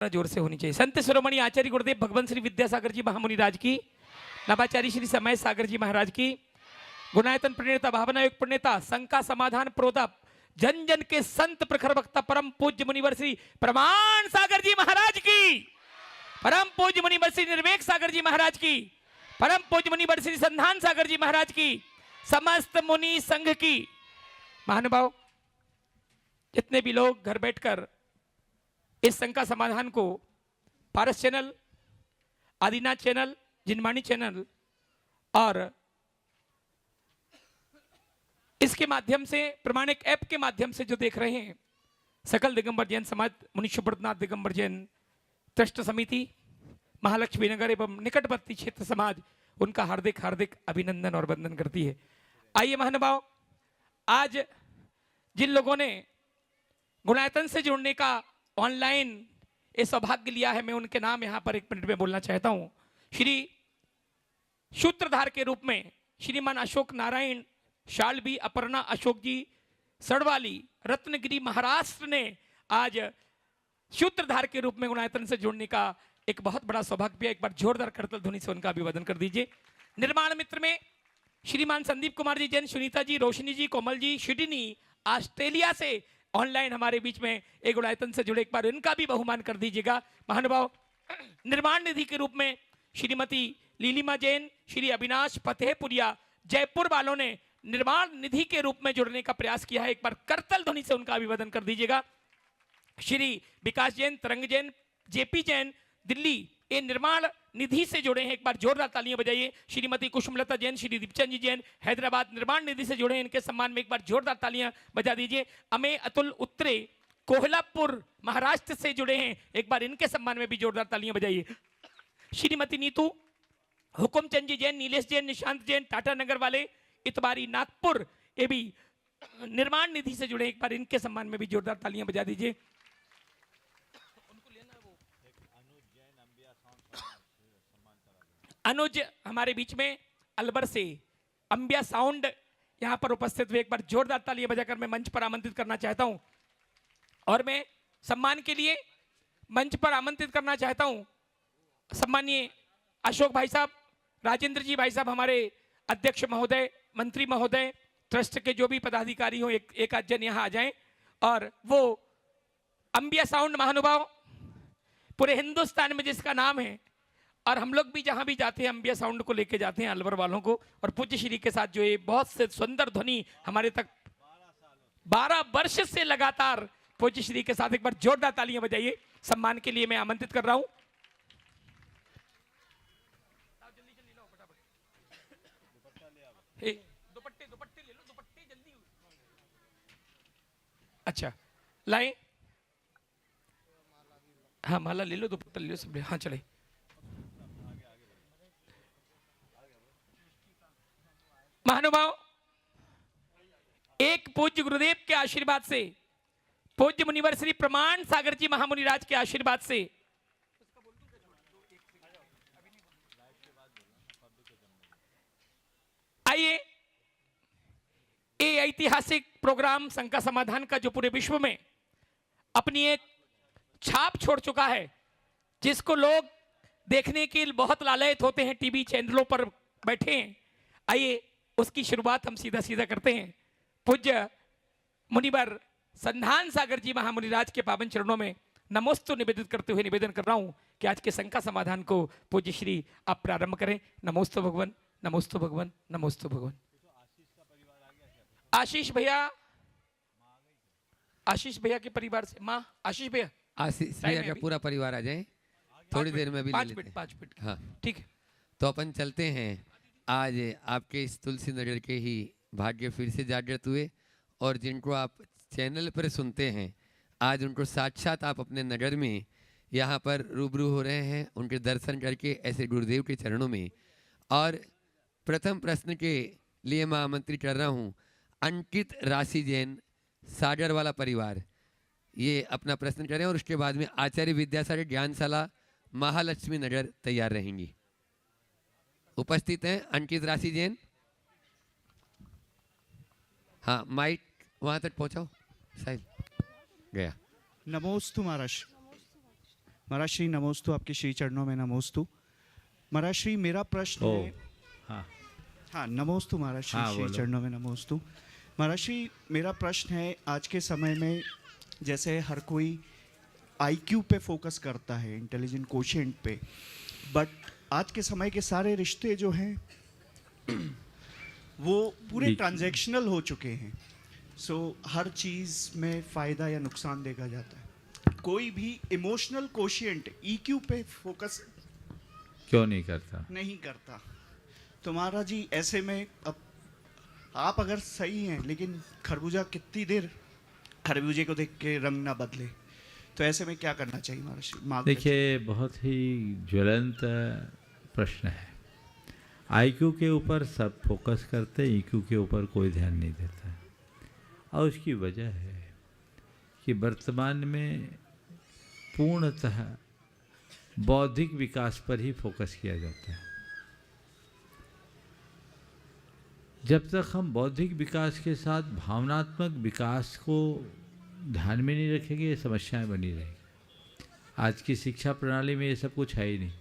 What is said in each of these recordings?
जोर से होनी चाहिए। संत शिरोमणि आचार्य गुरुदेव भगवान श्री विद्यासागर जी महामुनि राज की, नवाचार्य श्री समय सागर जी महाराज की, गुणायतन प्रणेता भावना योग प्रणेता शंका समाधान प्रोदप जन जन के संत प्रखर वक्ता परम पूज्य मुनिवर श्री प्रमाण सागर जी महाराज की, परम पूज्य मुनिवर श्री निर्वेक सागर जी महाराज की, परम पूज्य मुनिवर श्री संधान सागर जी महाराज की, समस्त मुनि संघ की। महानुभाव, जितने भी लोग घर बैठकर इस शंका समाधान को पारस चैनल, आदिनाथ चैनल, जिनवाणी चैनल और इसके माध्यम से प्रमाणिक ऐप के माध्यम से जो देख रहे हैं, सकल दिगंबर जैन समाज, मुनीश्वरनाथ दिगंबर जैन ट्रस्ट समिति, महालक्ष्मी नगर एवं निकटवर्ती क्षेत्र समाज, उनका हार्दिक हार्दिक अभिनंदन और वंदन करती है। आइए महानुभाव, आज जिन लोगों ने गुणायतन से जुड़ने का ऑनलाइन ये सौभाग्य लिया है, मैं उनके नाम यहां पर 1 मिनट में बोलना चाहता हूं। श्री सूत्रधार के रूप में श्रीमान अशोक नारायण शालवी अपर्णा अशोक जी सड़वाली रत्नगिरी महाराष्ट्र ने आज सूत्रधार के रूप में गुणायतन से जुड़ने का एक बहुत बड़ा सौभाग्य। एक बार जोरदार करतल ध्वनि से उनका अभिवादन कर दीजिए। निर्माण मित्र में श्रीमान संदीप कुमार जी जैन, सुनीता जी, रोशनी जी, कोमल जी, सिडनी ऑस्ट्रेलिया से ऑनलाइन हमारे बीच में एक गुणायतन से जुड़े, एक बार इनका भी बहुमान कर दीजिएगा। महानुभाव, निर्माण निधि के रूप में श्रीमती लीलिमा जैन, श्री अविनाश फतेहपुरिया जयपुर वालों ने निर्माण निधि के रूप में जुड़ने का प्रयास किया है, एक बार करतल ध्वनि से उनका अभिवादन कर दीजिएगा। श्री विकास जैन, तरंग जैन, जेपी जैन दिल्ली, ये निर्माण निधि से जुड़े हैं, एक बार जोरदार तालियां बजाइए। श्रीमती कुसुमलता जैन, श्री दीपचंद जी जैन हैदराबाद निर्माण निधि से जुड़े हैं, इनके सम्मान में एक बार जोरदार तालियां बजा दीजिए। अमे अतुल उत्तरे कोल्हापुर महाराष्ट्र से जुड़े हैं, एक बार इनके सम्मान में भी जोरदार तालियां बजाइए। श्रीमती नीतू हुकुमचंद जी जैन, नीलेश जैन, निशांत जैन टाटा नगर वाले इतबारी नागपुर, ये भी निर्माण निधि से जुड़े, एक बार इनके सम्मान में भी जोरदार तालियां बजा दीजिए। अनुज हमारे बीच में अलवर से अंबिया साउंड यहां पर उपस्थित हुए, एक बार जोरदार तालियां बजाकर मैं मंच पर आमंत्रित करना चाहता हूं। और मैं सम्मान के लिए मंच पर आमंत्रित करना चाहता हूं सम्मानीय अशोक भाई साहब, राजेंद्र जी भाई साहब, हमारे अध्यक्ष महोदय, मंत्री महोदय, ट्रस्ट के जो भी पदाधिकारी हो, एक आध जन यहां आ जाएं। और वो अंबिया साउंड महानुभाव पूरे हिंदुस्तान में जिसका नाम है, और हम लोग भी जहां भी जाते हैं अंबिया साउंड को लेके जाते हैं अलवर वालों को, और पूज्य श्री के साथ जो ये बहुत से सुंदर ध्वनि हमारे तक 12 वर्ष से लगातार पूज्य श्री के साथ, एक बार जोरदार तालियां बजाइए। सम्मान के लिए मैं आमंत्रित कर रहा हूं। दुपट्टे दुपट्टे ले लो, दुपट्टे जल्दी। अच्छा लाए, हाँ माला ले लो, दुपट्टा ले लो सब, हाँ चले। महानुभाव, एक पूज्य गुरुदेव के आशीर्वाद से, पूज्य मुनिवर श्री प्रमाण सागर जी महामुनि राज के आशीर्वाद से आइए ये ऐतिहासिक प्रोग्राम शंका समाधान का जो पूरे विश्व में अपनी एक छाप छोड़ चुका है, जिसको लोग देखने के लिए बहुत लालयत होते हैं, टीवी चैनलों पर बैठे हैं, आइए उसकी शुरुआत हम सीधा सीधा करते हैं। पूज्य मुनिवर संधान सागर जी महामुनि राज के पावन चरणों में नमोस्तु निवेदित करते हुए निवेदन कर रहा हूं कि आज के शंका समाधान को पूज्य श्री आप प्रारंभ करें। नमोस्तु भगवान, नमोस्तु भगवान, नमोस्तु भगवान। आशीष भैया, आशीष भैया के परिवार से माँ, आशीष भैया, आशीष भैया का पूरा परिवार आ जाए, थोड़ी देर में भी 5 मिनट 5 मिनट, हाँ ठीक है। तो अपन चलते हैं। आज आपके इस तुलसी नगर के ही भाग्य फिर से जागृत हुए, और जिनको आप चैनल पर सुनते हैं, आज उनको साक्षात आप अपने नगर में यहाँ पर रूबरू हो रहे हैं, उनके दर्शन करके ऐसे गुरुदेव के चरणों में। और प्रथम प्रश्न के लिए मैं आमंत्रित कर रहा हूँ अंकित राशि जैन, सागर वाला परिवार, ये अपना प्रश्न करें, और उसके बाद में आचार्य विद्यासागर ज्ञानशाला महालक्ष्मी नगर तैयार रहेंगी। उपस्थित हैं अंकित राशि जैन। हाँ माइक वहां तक पहुंचाओ, साहिल गया। नमोस्तु महाराज। महाराज श्री नमोस्तु, आपके श्री चरणों में नमोस्तु। महाराज श्री मेरा प्रश्न ओ, है, हाँ हाँ नमोस्तु महाराज श्री, हाँ, श्री बोलो। चरणों में नमोस्तु। महाराज श्री मेरा प्रश्न है, आज के समय में जैसे हर कोई आईक्यू पे फोकस करता है, इंटेलिजेंट कोशेंट पे, बट आज के समय के सारे रिश्ते जो हैं वो पूरे ठीक। ट्रांजैक्शनल हो चुके हैं। सो हर चीज़ में फ़ायदा या नुकसान देखा जाता है, कोई भी इमोशनल कोशिएंट ईक्यू पे फोकस क्यों नहीं करता? नहीं करता। तो महाराज जी ऐसे में अब आप अगर सही हैं, लेकिन खरबूजा कितनी देर खरबूजे को देख के रंग ना बदले, तो ऐसे में क्या करना चाहिए महाराज श्री? मार्गदर्शन। देखिए, बहुत ही ज्वलंत प्रश्न है। आईक्यू के ऊपर सब फोकस करते, ईक्यू के ऊपर कोई ध्यान नहीं देता है। और उसकी वजह है कि वर्तमान में पूर्णतः बौद्धिक विकास पर ही फोकस किया जाता है। जब तक हम बौद्धिक विकास के साथ भावनात्मक विकास को ध्यान में नहीं रखेंगे, ये समस्याएं बनी रहेंगी। आज की शिक्षा प्रणाली में ये सब कुछ है ही नहीं।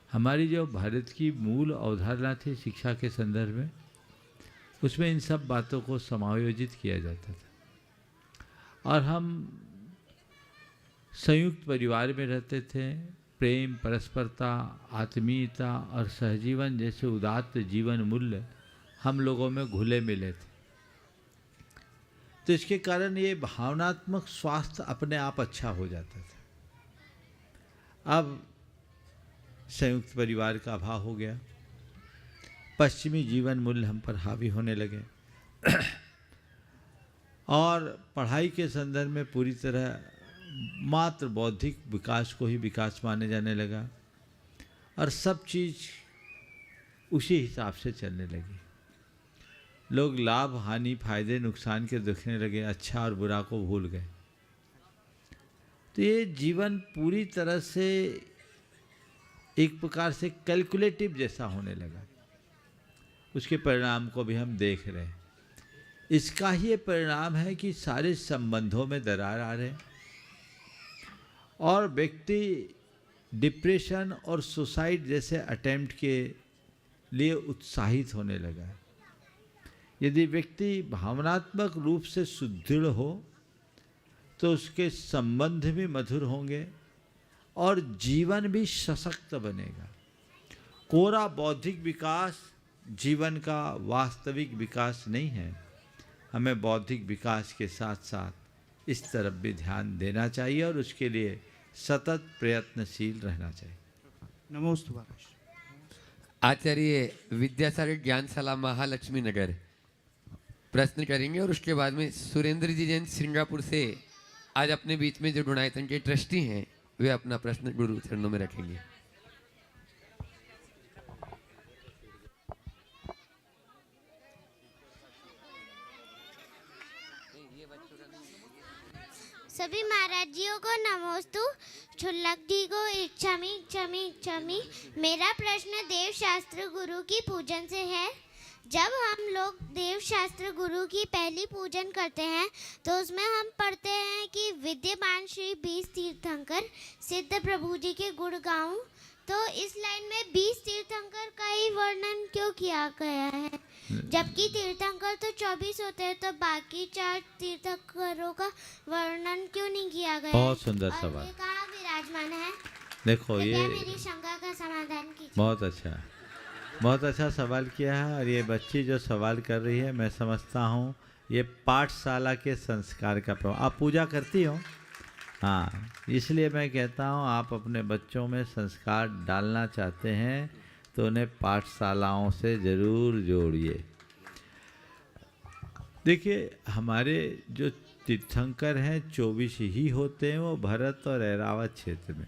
हमारी जो भारत की मूल अवधारणा थी शिक्षा के संदर्भ में, उसमें इन सब बातों को समायोजित किया जाता था और हम संयुक्त परिवार में रहते थे। प्रेम, परस्परता, आत्मीयता और सहजीवन जैसे उदात्त जीवन मूल्य हम लोगों में घुले मिले थे। तो इसके कारण ये भावनात्मक स्वास्थ्य अपने आप अच्छा हो जाता था। अब संयुक्त परिवार का अभाव हो गया, पश्चिमी जीवन मूल्य हम पर हावी होने लगे और पढ़ाई के संदर्भ में पूरी तरह मात्र बौद्धिक विकास को ही विकास माने जाने लगा और सब चीज़ उसी हिसाब से चलने लगी। लोग लाभ, हानि, फायदे, नुकसान के देखने लगे, अच्छा और बुरा को भूल गए। तो ये जीवन पूरी तरह से एक प्रकार से कैलकुलेटिव जैसा होने लगा। उसके परिणाम को भी हम देख रहे हैं। इसका ही ये परिणाम है कि सारे संबंधों में दरार आ रहे हैं और व्यक्ति डिप्रेशन और सुसाइड जैसे अटेम्प्ट के लिए उत्साहित होने लगा है। यदि व्यक्ति भावनात्मक रूप से सुदृढ़ हो तो उसके संबंध भी मधुर होंगे और जीवन भी सशक्त बनेगा। कोरा बौद्धिक विकास जीवन का वास्तविक विकास नहीं है। हमें बौद्धिक विकास के साथ साथ इस तरफ भी ध्यान देना चाहिए और उसके लिए सतत प्रयत्नशील रहना चाहिए। नमोस्तु महाराज। आचार्य विद्यासागर ज्ञानशाला महालक्ष्मी नगर प्रश्न करेंगे और उसके बाद में सुरेंद्र जी जैन सिंगापुर से आज अपने बीच में जो गुणायतन के ट्रस्टी हैं वे अपना प्रश्न गुरु चरणों में रखेंगे। सभी महाराज जियों को नमोस्तु। छुल्लक जी को इच्छामी इच्छामी इच्छामी। मेरा प्रश्न देव शास्त्र गुरु की पूजन से है। जब हम लोग देव शास्त्र गुरु की पहली पूजन करते हैं तो उसमें हम पढ़ते हैं कि विद्यमान श्री 20 तीर्थंकर सिद्ध प्रभु जी के गुण गाऊं। तो इस लाइन में 20 तीर्थंकर का ही वर्णन क्यों किया गया है, जबकि तीर्थंकर तो 24 होते हैं, तो बाकी 4 तीर्थंकरों का वर्णन क्यों नहीं किया गया? बहुत सुंदर और सवाल। वे कहाँ विराजमान है? देखो, कृपया ये मेरी शंका का समाधान कीजिए। बहुत अच्छा सवाल किया है। और ये बच्ची जो सवाल कर रही है, मैं समझता हूँ ये पाठशाला के संस्कार का प्रभाव। आप पूजा करती हो? हाँ, इसलिए मैं कहता हूँ आप अपने बच्चों में संस्कार डालना चाहते हैं तो उन्हें पाठशालाओं से ज़रूर जोड़िए। देखिए, हमारे जो तीर्थंकर हैं 24 ही होते हैं, वो भरत और ऐरावत क्षेत्र में।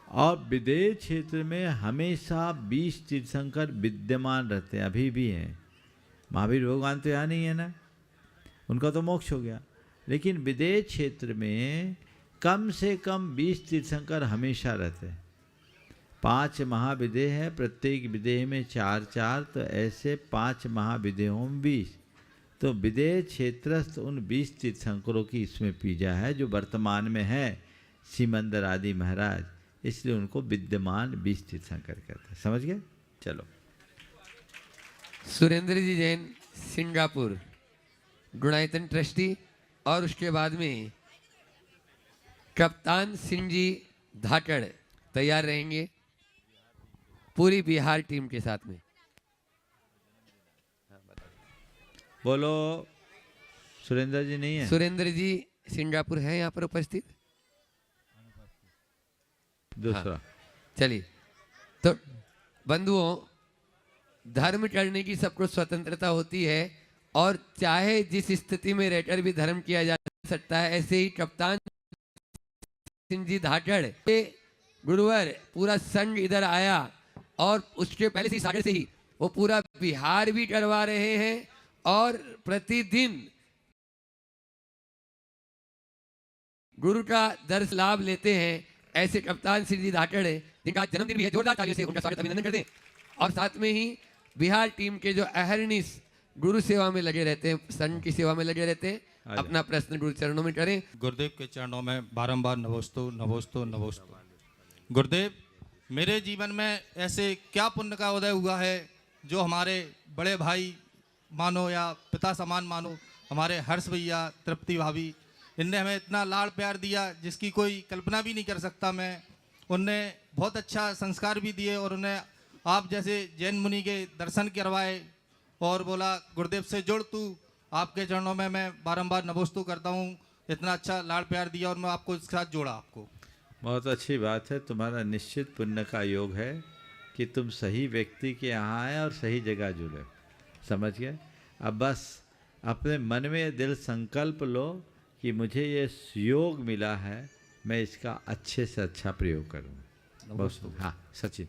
और विदेश क्षेत्र में हमेशा 20 तीर्थंकर विद्यमान रहते हैं, अभी भी हैं। महावीर भगवान तो यहाँ नहीं है ना, उनका तो मोक्ष हो गया। लेकिन विदेश क्षेत्र में कम से कम 20 तीर्थंकर हमेशा रहते हैं। 5 महाविदेह है, प्रत्येक विदेह में 4-4, तो ऐसे 5 महाविदेहों में 20। तो विदेह क्षेत्रस्थ उन 20 तीर्थंकरों की इसमें पूजा है जो वर्तमान में है। सिमंदर आदि महाराज, इसलिए उनको विद्यमान 20 तीर्थंकर कहते हैं। समझ गए? चलो। सुरेंद्र जी जैन सिंगापुर गुणायतन ट्रस्टी, और उसके बाद में कप्तान सिंह जी धाकड़ तैयार रहेंगे पूरी बिहार टीम के साथ में। बोलो। सुरेंद्र जी नहीं है? सुरेंद्र जी सिंगापुर है यहाँ पर उपस्थित। दूसरा। हाँ, चलिए। तो बंधुओं, धर्म करने की सबको स्वतंत्रता होती है, और चाहे जिस स्थिति में रहकर भी धर्म किया जा सकता है। ऐसे ही कप्तान सिंह जी धाकड़ गुरुवर पूरा संघ इधर आया, और उसके पहले से सागर से ही वो पूरा बिहार भी करवा रहे हैं, और प्रतिदिन गुरु का दर्श लाभ लेते हैं। ऐसे कप्तान सिंह जी धाकड़ है, जिनका जन्मदिन भी है। जोरदार तालियों से उनका स्वागत अभिनंदन करते हैं। और साथ में ही बिहार टीम के जो अहर्निश गुरु सेवा में लगे रहते हैं, संघ की सेवा में लगे रहते हैं, अपना प्रश्न गुरु चरणों में करें। गुरुदेव के चरणों में बारंबार नमोस्तु नमोस्तु नमोस्तु। गुरुदेव, मेरे जीवन में ऐसे क्या पुण्य का उदय हुआ है जो हमारे बड़े भाई मानो या पिता समान मानो, हमारे हर्ष भैया, तृप्ति भाभी, इनने हमें इतना लाड़ प्यार दिया जिसकी कोई कल्पना भी नहीं कर सकता मैं। उनने बहुत अच्छा संस्कार भी दिए, और उन्हें आप जैसे जैन मुनि के दर्शन करवाए, और बोला गुरुदेव से जुड़ तू, आपके चरणों में मैं बारंबार नमोस्तु करता हूँ। इतना अच्छा लाड़ प्यार दिया, और मैं आपको इसके साथ जोड़ा। आपको बहुत अच्छी बात है। तुम्हारा निश्चित पुण्य का योग है कि तुम सही व्यक्ति के यहाँ आए और सही जगह जुड़े। समझ गए? अब बस अपने मन में दिल संकल्प लो कि मुझे ये योग मिला है, मैं इसका अच्छे से अच्छा प्रयोग करूँगा। बहुत। हाँ, सचिन।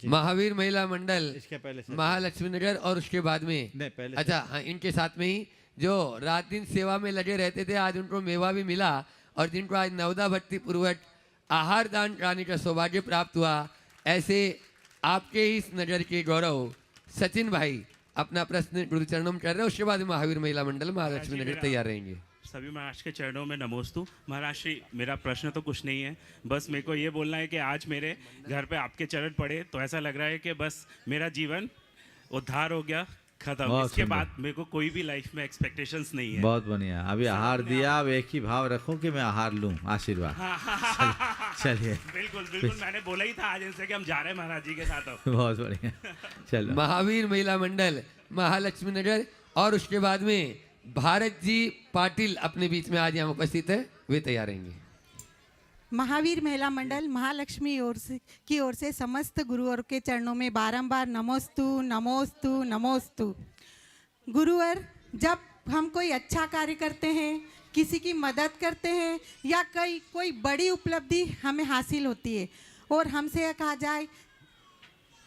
महावीर महिला मंडल इसके पहले महालक्ष्मी नगर, और उसके बाद में नहीं, पहले अच्छा हाँ, इनके साथ में ही जो रात दिन सेवा में लगे रहते थे, आज उनको मेवा भी मिला, और जिनको आज नवदा भक्ति पूर्वक आहार दान कराने का सौभाग्य प्राप्त हुआ। ऐसे आपके ही इस नगर के गौरव सचिन भाई अपना प्रश्न गुरु चरणों में कर रहे हैं। उसके बाद महावीर महिला मंडल महालक्ष्मी नगर तैयार रहेंगे। सभी महाराज के चरणों में नमोस्तु। महाराज श्री, मेरा प्रश्न तो कुछ नहीं है, बस मेरे को ये बोलना है कि आज मेरे घर पे आपके चरण पड़े तो ऐसा लग रहा है कि बस मेरा जीवन उद्धार हो गया, खत्म। इसके बाद मेरे को कोई भी लाइफ में एक्सपेक्टेशंस नहीं है। बहुत बढ़िया। अभी आहार दिया, अब एक ही भाव रखो कि मैं आहार लूं। आशीर्वाद। चलिए। बिल्कुल बिल्कुल, मैंने बोला ही था आज इनसे कि हम जा रहे हैं महाराज जी के साथ अब। बहुत बढ़िया। चलो। महावीर महिला मंडल महालक्ष्मी नगर, और उसके बाद में भारत जी पाटिल अपने बीच में आज यहाँ उपस्थित है, वे तैयार रहेंगे। महावीर महिला मंडल महालक्ष्मी की ओर से समस्त गुरुवर के चरणों में बारंबार नमोस्तु नमोस्तु नमोस्तु। गुरुवर, जब हम कोई अच्छा कार्य करते हैं, किसी की मदद करते हैं, या कोई बड़ी उपलब्धि हमें हासिल होती है, और हमसे यह कहा जाए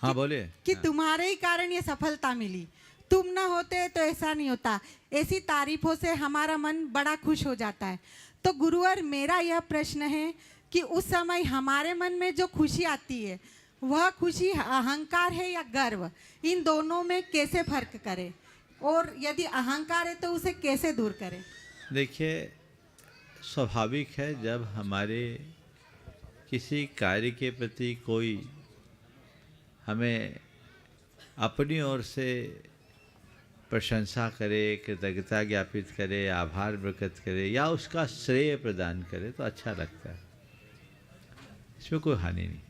हाँ, बोलिए कि तुम्हारे ही कारण ये सफलता मिली, तुम ना होते तो ऐसा नहीं होता, ऐसी तारीफों से हमारा मन बड़ा खुश हो जाता है। तो गुरुवर, मेरा यह प्रश्न है कि उस समय हमारे मन में जो खुशी आती है, वह खुशी अहंकार है या गर्व, इन दोनों में कैसे फर्क करें, और यदि अहंकार है तो उसे कैसे दूर करें? देखिए, स्वाभाविक है जब हमारे किसी कार्य के प्रति कोई हमें अपनी ओर से प्रशंसा करे, कृतज्ञता ज्ञापित करे, आभार प्रकट करे, या उसका श्रेय प्रदान करे, तो अच्छा लगता है। इसमें कोई हानि नहीं।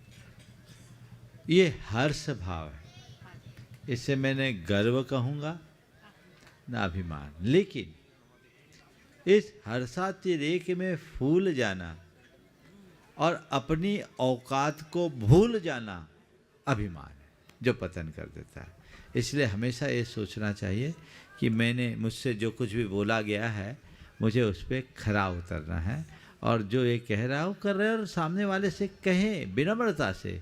ये हर्ष भाव है, इससे मैंने गर्व कहूँगा ना अभिमान। लेकिन इस हर्षातिरेक में फूल जाना और अपनी औकात को भूल जाना अभिमान है, जो पतन कर देता है। इसलिए हमेशा ये सोचना चाहिए कि मैंने मुझसे जो कुछ भी बोला गया है, मुझे उस पर खरा उतरना है, और जो ये कह रहा हो कर रहे हैं, और सामने वाले से कहें विनम्रता से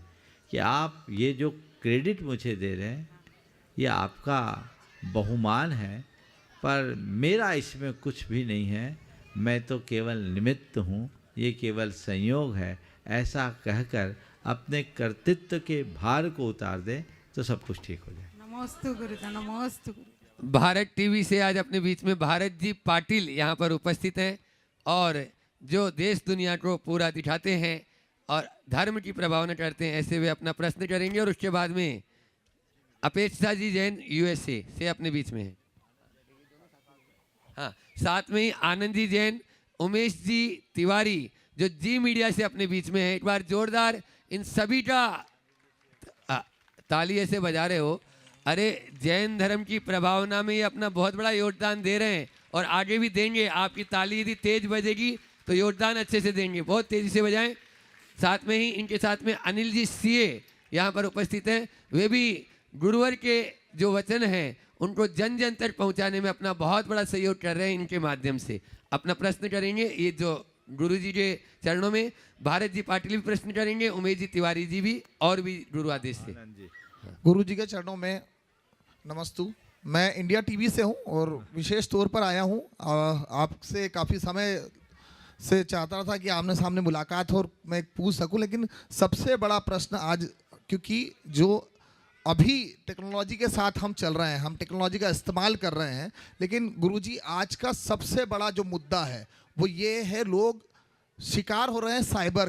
कि आप ये जो क्रेडिट मुझे दे रहे हैं, ये आपका बहुमान है, पर मेरा इसमें कुछ भी नहीं है, मैं तो केवल निमित्त हूँ, ये केवल संयोग है। ऐसा कहकर अपने कर्तृत्व के भार को उतार दें तो सब कुछ ठीक हो जाए। नमोस्तु गुरुदेव, नमोस्तु गुरु। भारत टीवी से आज अपने बीच में भारत जी पाटिल यहाँ पर उपस्थित हैं, और जो देश दुनिया को पूरा दिखाते हैं और धर्म की प्रभावना करते हैं, ऐसे वे अपना प्रश्न करेंगे। और उसके बाद में अपेक्षा जी जैन यूएसए से अपने बीच में है। हाँ, साथ में ही आनंद जी जैन, उमेश जी तिवारी जो जी मीडिया से अपने बीच में है। एक बार जोरदार इन सभी का ताली ऐसे बजा रहे हो। अरे जैन धर्म की प्रभावना में ये अपना बहुत बड़ा योगदान दे रहे हैं और आगे भी देंगे। आपकी ताली यदि तेज बजेगी तो योगदान अच्छे से देंगे, बहुत तेजी से बजाएं। साथ में ही इनके साथ में अनिल जी सीए यहाँ पर उपस्थित हैं। वे भी गुरुवर के जो वचन हैं उनको जन जन तक पहुँचाने में अपना बहुत बड़ा सहयोग कर रहे हैं। इनके माध्यम से अपना प्रश्न करेंगे। ये जो गुरु जी के चरणों में भारत जी पाटिल भी प्रश्न करेंगे, उमेश जी तिवारी जी भी, और भी गुरु आदेश से। गुरु जी के चरणों में नमस्तु। मैं इंडिया टीवी से हूं और विशेष तौर पर आया हूं। आपसे काफ़ी समय से चाहता था कि आमने सामने मुलाकात हो और मैं पूछ सकूं, लेकिन सबसे बड़ा प्रश्न आज, क्योंकि जो अभी टेक्नोलॉजी के साथ हम चल रहे हैं, हम टेक्नोलॉजी का इस्तेमाल कर रहे हैं, लेकिन गुरुजी आज का सबसे बड़ा जो मुद्दा है वो ये है, लोग शिकार हो रहे हैं साइबर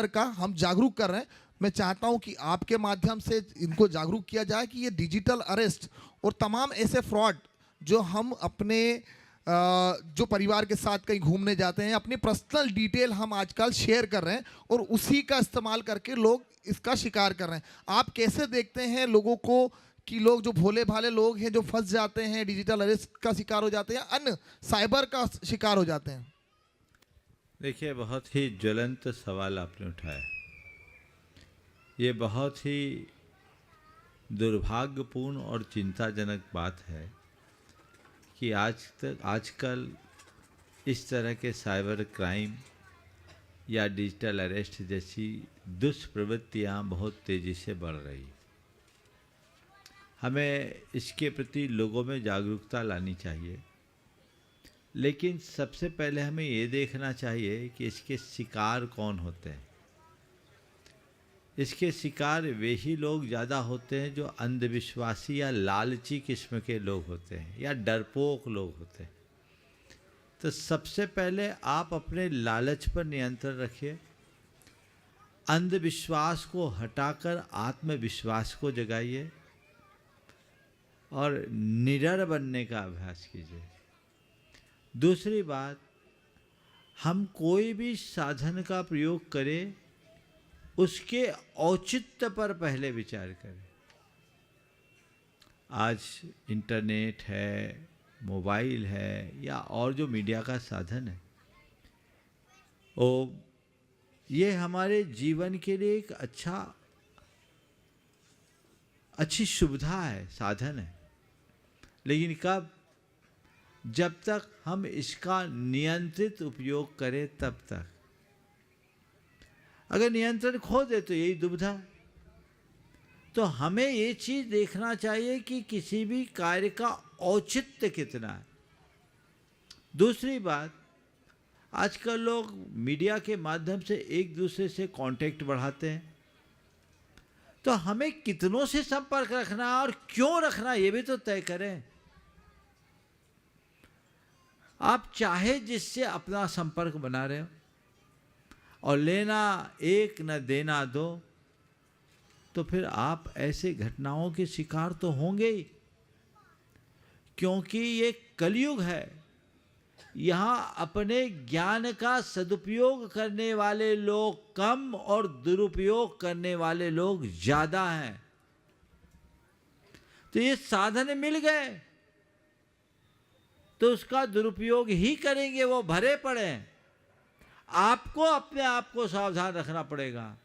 का हम जागरूक कर रहे हैं। मैं चाहता हूं कि आपके माध्यम से इनको जागरूक किया जाए कि ये डिजिटल अरेस्ट और तमाम ऐसे फ्रॉड जो हम अपने जो परिवार के साथ कहीं घूमने जाते हैं, अपनी पर्सनल डिटेल हम आजकल शेयर कर रहे हैं और उसी का इस्तेमाल करके लोग इसका शिकार कर रहे हैं। आप कैसे देखते हैं लोगों को कि लोग जो भोले भाले लोग हैं जो फंस जाते हैं, डिजिटल अरेस्ट का शिकार हो जाते हैं, अन्य साइबर का शिकार हो जाते हैं? देखिए, बहुत ही ज्वलंत सवाल आपने उठाया। ये बहुत ही दुर्भाग्यपूर्ण और चिंताजनक बात है कि आजकल इस तरह के साइबर क्राइम या डिजिटल अरेस्ट जैसी दुष्प्रवृत्तियां बहुत तेज़ी से बढ़ रही। हमें इसके प्रति लोगों में जागरूकता लानी चाहिए, लेकिन सबसे पहले हमें ये देखना चाहिए कि इसके शिकार कौन होते हैं। इसके शिकार वे ही लोग ज़्यादा होते हैं जो अंधविश्वासी या लालची किस्म के लोग होते हैं या डरपोक लोग होते हैं। तो सबसे पहले आप अपने लालच पर नियंत्रण रखिए, अंधविश्वास को हटाकर आत्मविश्वास को जगाइए और निडर बनने का अभ्यास कीजिए। दूसरी बात, हम कोई भी साधन का प्रयोग करें उसके औचित्य पर पहले विचार करें। आज इंटरनेट है, मोबाइल है या और जो मीडिया का साधन है, वो ये हमारे जीवन के लिए एक अच्छी सुविधा है, साधन है। लेकिन कब? जब तक हम इसका नियंत्रित उपयोग करें तब तक। अगर नियंत्रण खो दे तो यही दुविधा। तो हमें ये चीज़ देखना चाहिए कि किसी भी कार्य का औचित्य कितना है। दूसरी बात, आजकल लोग मीडिया के माध्यम से एक दूसरे से कांटेक्ट बढ़ाते हैं, तो हमें कितनों से संपर्क रखना और क्यों रखना ये भी तो तय करें। आप चाहे जिससे अपना संपर्क बना रहे हो और लेना एक न देना दो, तो फिर आप ऐसे घटनाओं के शिकार तो होंगे ही, क्योंकि ये कलयुग है। यहाँ अपने ज्ञान का सदुपयोग करने वाले लोग कम और दुरुपयोग करने वाले लोग ज़्यादा हैं। तो ये साधन मिल गए तो उसका दुरुपयोग ही करेंगे, वो भरे पड़े हैं। आपको अपने आप को सावधान रखना पड़ेगा।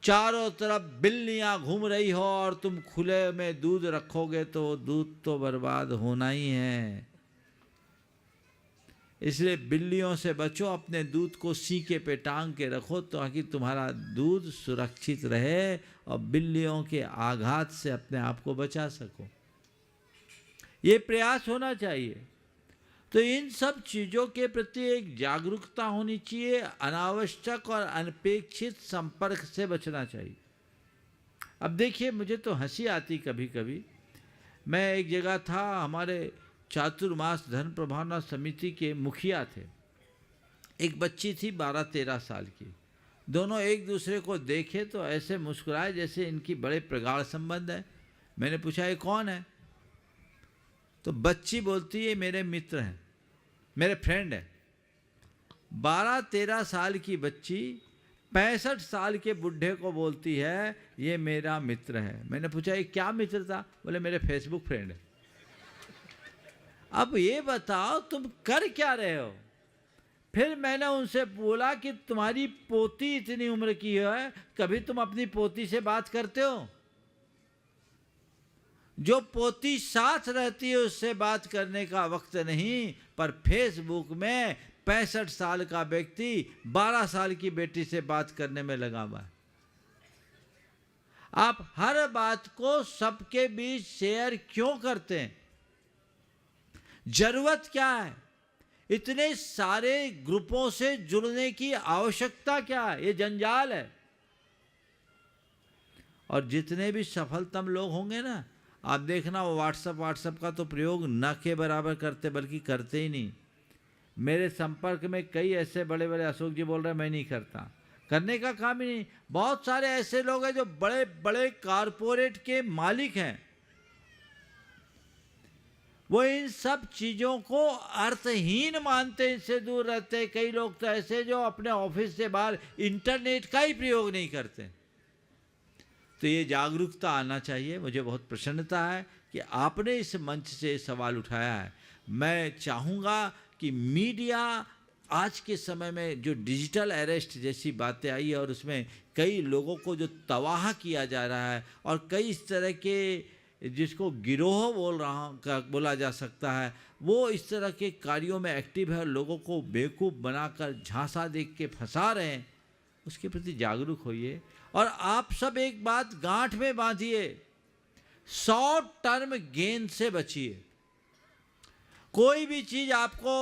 चारों तरफ बिल्लियां घूम रही हो और तुम खुले में दूध रखोगे तो दूध तो बर्बाद होना ही है। इसलिए बिल्लियों से बचो, अपने दूध को सीके पे टांग के रखो ताकि तुम्हारा दूध सुरक्षित रहे और बिल्लियों के आघात से अपने आप को बचा सको। ये प्रयास होना चाहिए। तो इन सब चीज़ों के प्रति एक जागरूकता होनी चाहिए। अनावश्यक और अनपेक्षित संपर्क से बचना चाहिए। अब देखिए, मुझे तो हंसी आती कभी कभी। मैं एक जगह था, हमारे चातुर्मास धर्म प्रभावना समिति के मुखिया थे एक बच्ची थी 12-13 साल की। दोनों एक दूसरे को देखे तो ऐसे मुस्कुराए जैसे इनकी बड़े प्रगाढ़ संबंध है। मैंने पूछा ये कौन है? तो बच्ची बोलती है मेरे मित्र हैं, मेरे फ्रेंड है। 12-13 साल की बच्ची 65 साल के बुढ़े को बोलती है ये मेरा मित्र है। मैंने पूछा ये क्या मित्र था? बोले मेरे फेसबुक फ्रेंड है। अब ये बताओ तुम कर क्या रहे हो? फिर मैंने उनसे बोला कि तुम्हारी पोती इतनी उम्र की है, कभी तुम अपनी पोती से बात करते हो? जो पोती साथ रहती है उससे बात करने का वक्त नहीं, पर फेसबुक में 65 साल का व्यक्ति 12 साल की बेटी से बात करने में लगा हुआ है। आप हर बात को सबके बीच शेयर क्यों करते हैं? जरूरत क्या है? इतने सारे ग्रुपों से जुड़ने की आवश्यकता क्या है? ये जंजाल है। और जितने भी सफलतम लोग होंगे ना, आप देखना वो व्हाट्सएप का तो प्रयोग न के बराबर करते, बल्कि करते ही नहीं। मेरे संपर्क में कई ऐसे बड़े बड़े, अशोक जी बोल रहे हैं मैं नहीं करता, करने का काम ही नहीं। बहुत सारे ऐसे लोग हैं जो बड़े बड़े कारपोरेट के मालिक हैं, वो इन सब चीज़ों को अर्थहीन मानते, इनसे दूर रहते हैं। कई लोग तो ऐसे जो अपने ऑफिस से बाहर इंटरनेट का ही प्रयोग नहीं करते। तो ये जागरूकता आना चाहिए। मुझे बहुत प्रसन्नता है कि आपने इस मंच से सवाल उठाया है। मैं चाहूँगा कि मीडिया आज के समय में जो डिजिटल अरेस्ट जैसी बातें आई है और उसमें कई लोगों को जो तबाह किया जा रहा है और कई इस तरह के जिसको गिरोह बोला जा सकता है, वो इस तरह के कार्यों में एक्टिव है और लोगों को बेवकूफ़ बनाकर झांसा देख के फंसा रहे हैं, उसके प्रति जागरूक होइए। और आप सब एक बात गांठ में बांधिए, शॉर्ट टर्म गेन से बचिए। कोई भी चीज़ आपको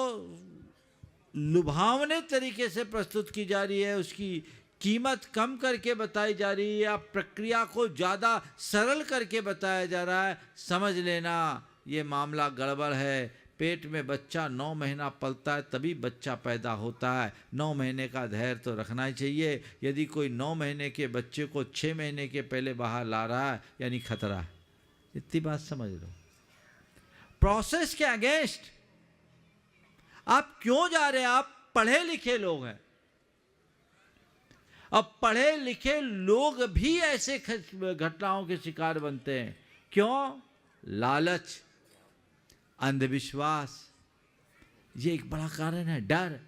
लुभावने तरीके से प्रस्तुत की जा रही है, उसकी कीमत कम करके बताई जा रही है या प्रक्रिया को ज़्यादा सरल करके बताया जा रहा है, समझ लेना ये मामला गड़बड़ है। पेट में बच्चा 9 महीना पलता है तभी बच्चा पैदा होता है। 9 महीने का धैर्य तो रखना ही चाहिए। यदि कोई 9 महीने के बच्चे को 6 महीने के पहले बाहर ला रहा है, यानी खतरा है। इतनी बात समझ लो। प्रोसेस के अगेंस्ट आप क्यों जा रहे हैं? आप पढ़े लिखे लोग हैं। अब पढ़े लिखे लोग भी ऐसे घटनाओं के शिकार बनते हैं। क्यों? लालच, अंधविश्वास, ये एक बड़ा कारण है। डर।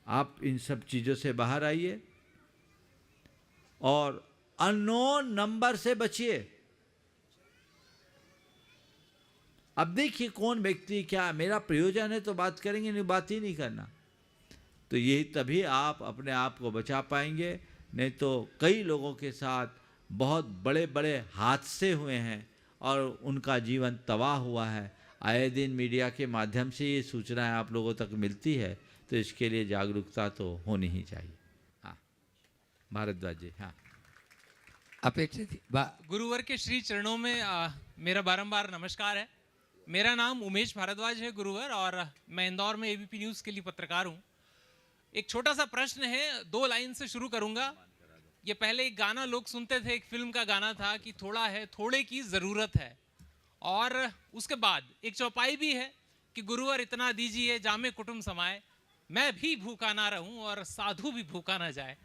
आप इन सब चीजों से बाहर आइए और अननोन नंबर से बचिए। अब देखिए कौन व्यक्ति क्या, मेरा प्रयोजन है तो बात करेंगे, नहीं बात ही नहीं करना। तो यही तभी आप अपने आप को बचा पाएंगे। नहीं तो कई लोगों के साथ बहुत बड़े बड़े हादसे हुए हैं और उनका जीवन तबाह हुआ है। आए दिन मीडिया के माध्यम से ये सूचनाएं आप लोगों तक मिलती है, तो इसके लिए जागरूकता तो होनी ही चाहिए। हाँ, भारद्वाज जी। हाँ, अपेक्षित गुरुवर के श्री चरणों में मेरा बारंबार नमस्कार है। मेरा नाम उमेश भारद्वाज है गुरुवर, और मैं इंदौर में एबीपी न्यूज़ के लिए पत्रकार हूँ। एक छोटा सा प्रश्न है, 2 लाइन से शुरू करूँगा। ये पहले एक गाना लोग सुनते थे, एक फिल्म का गाना था कि थोड़ा है थोड़े की ज़रूरत है, और उसके बाद एक चौपाई भी है कि गुरुवर इतना दीजिए जामे कुटुंब समाए, मैं भी भूखा ना रहूं और साधु भी भूखा ना जाए।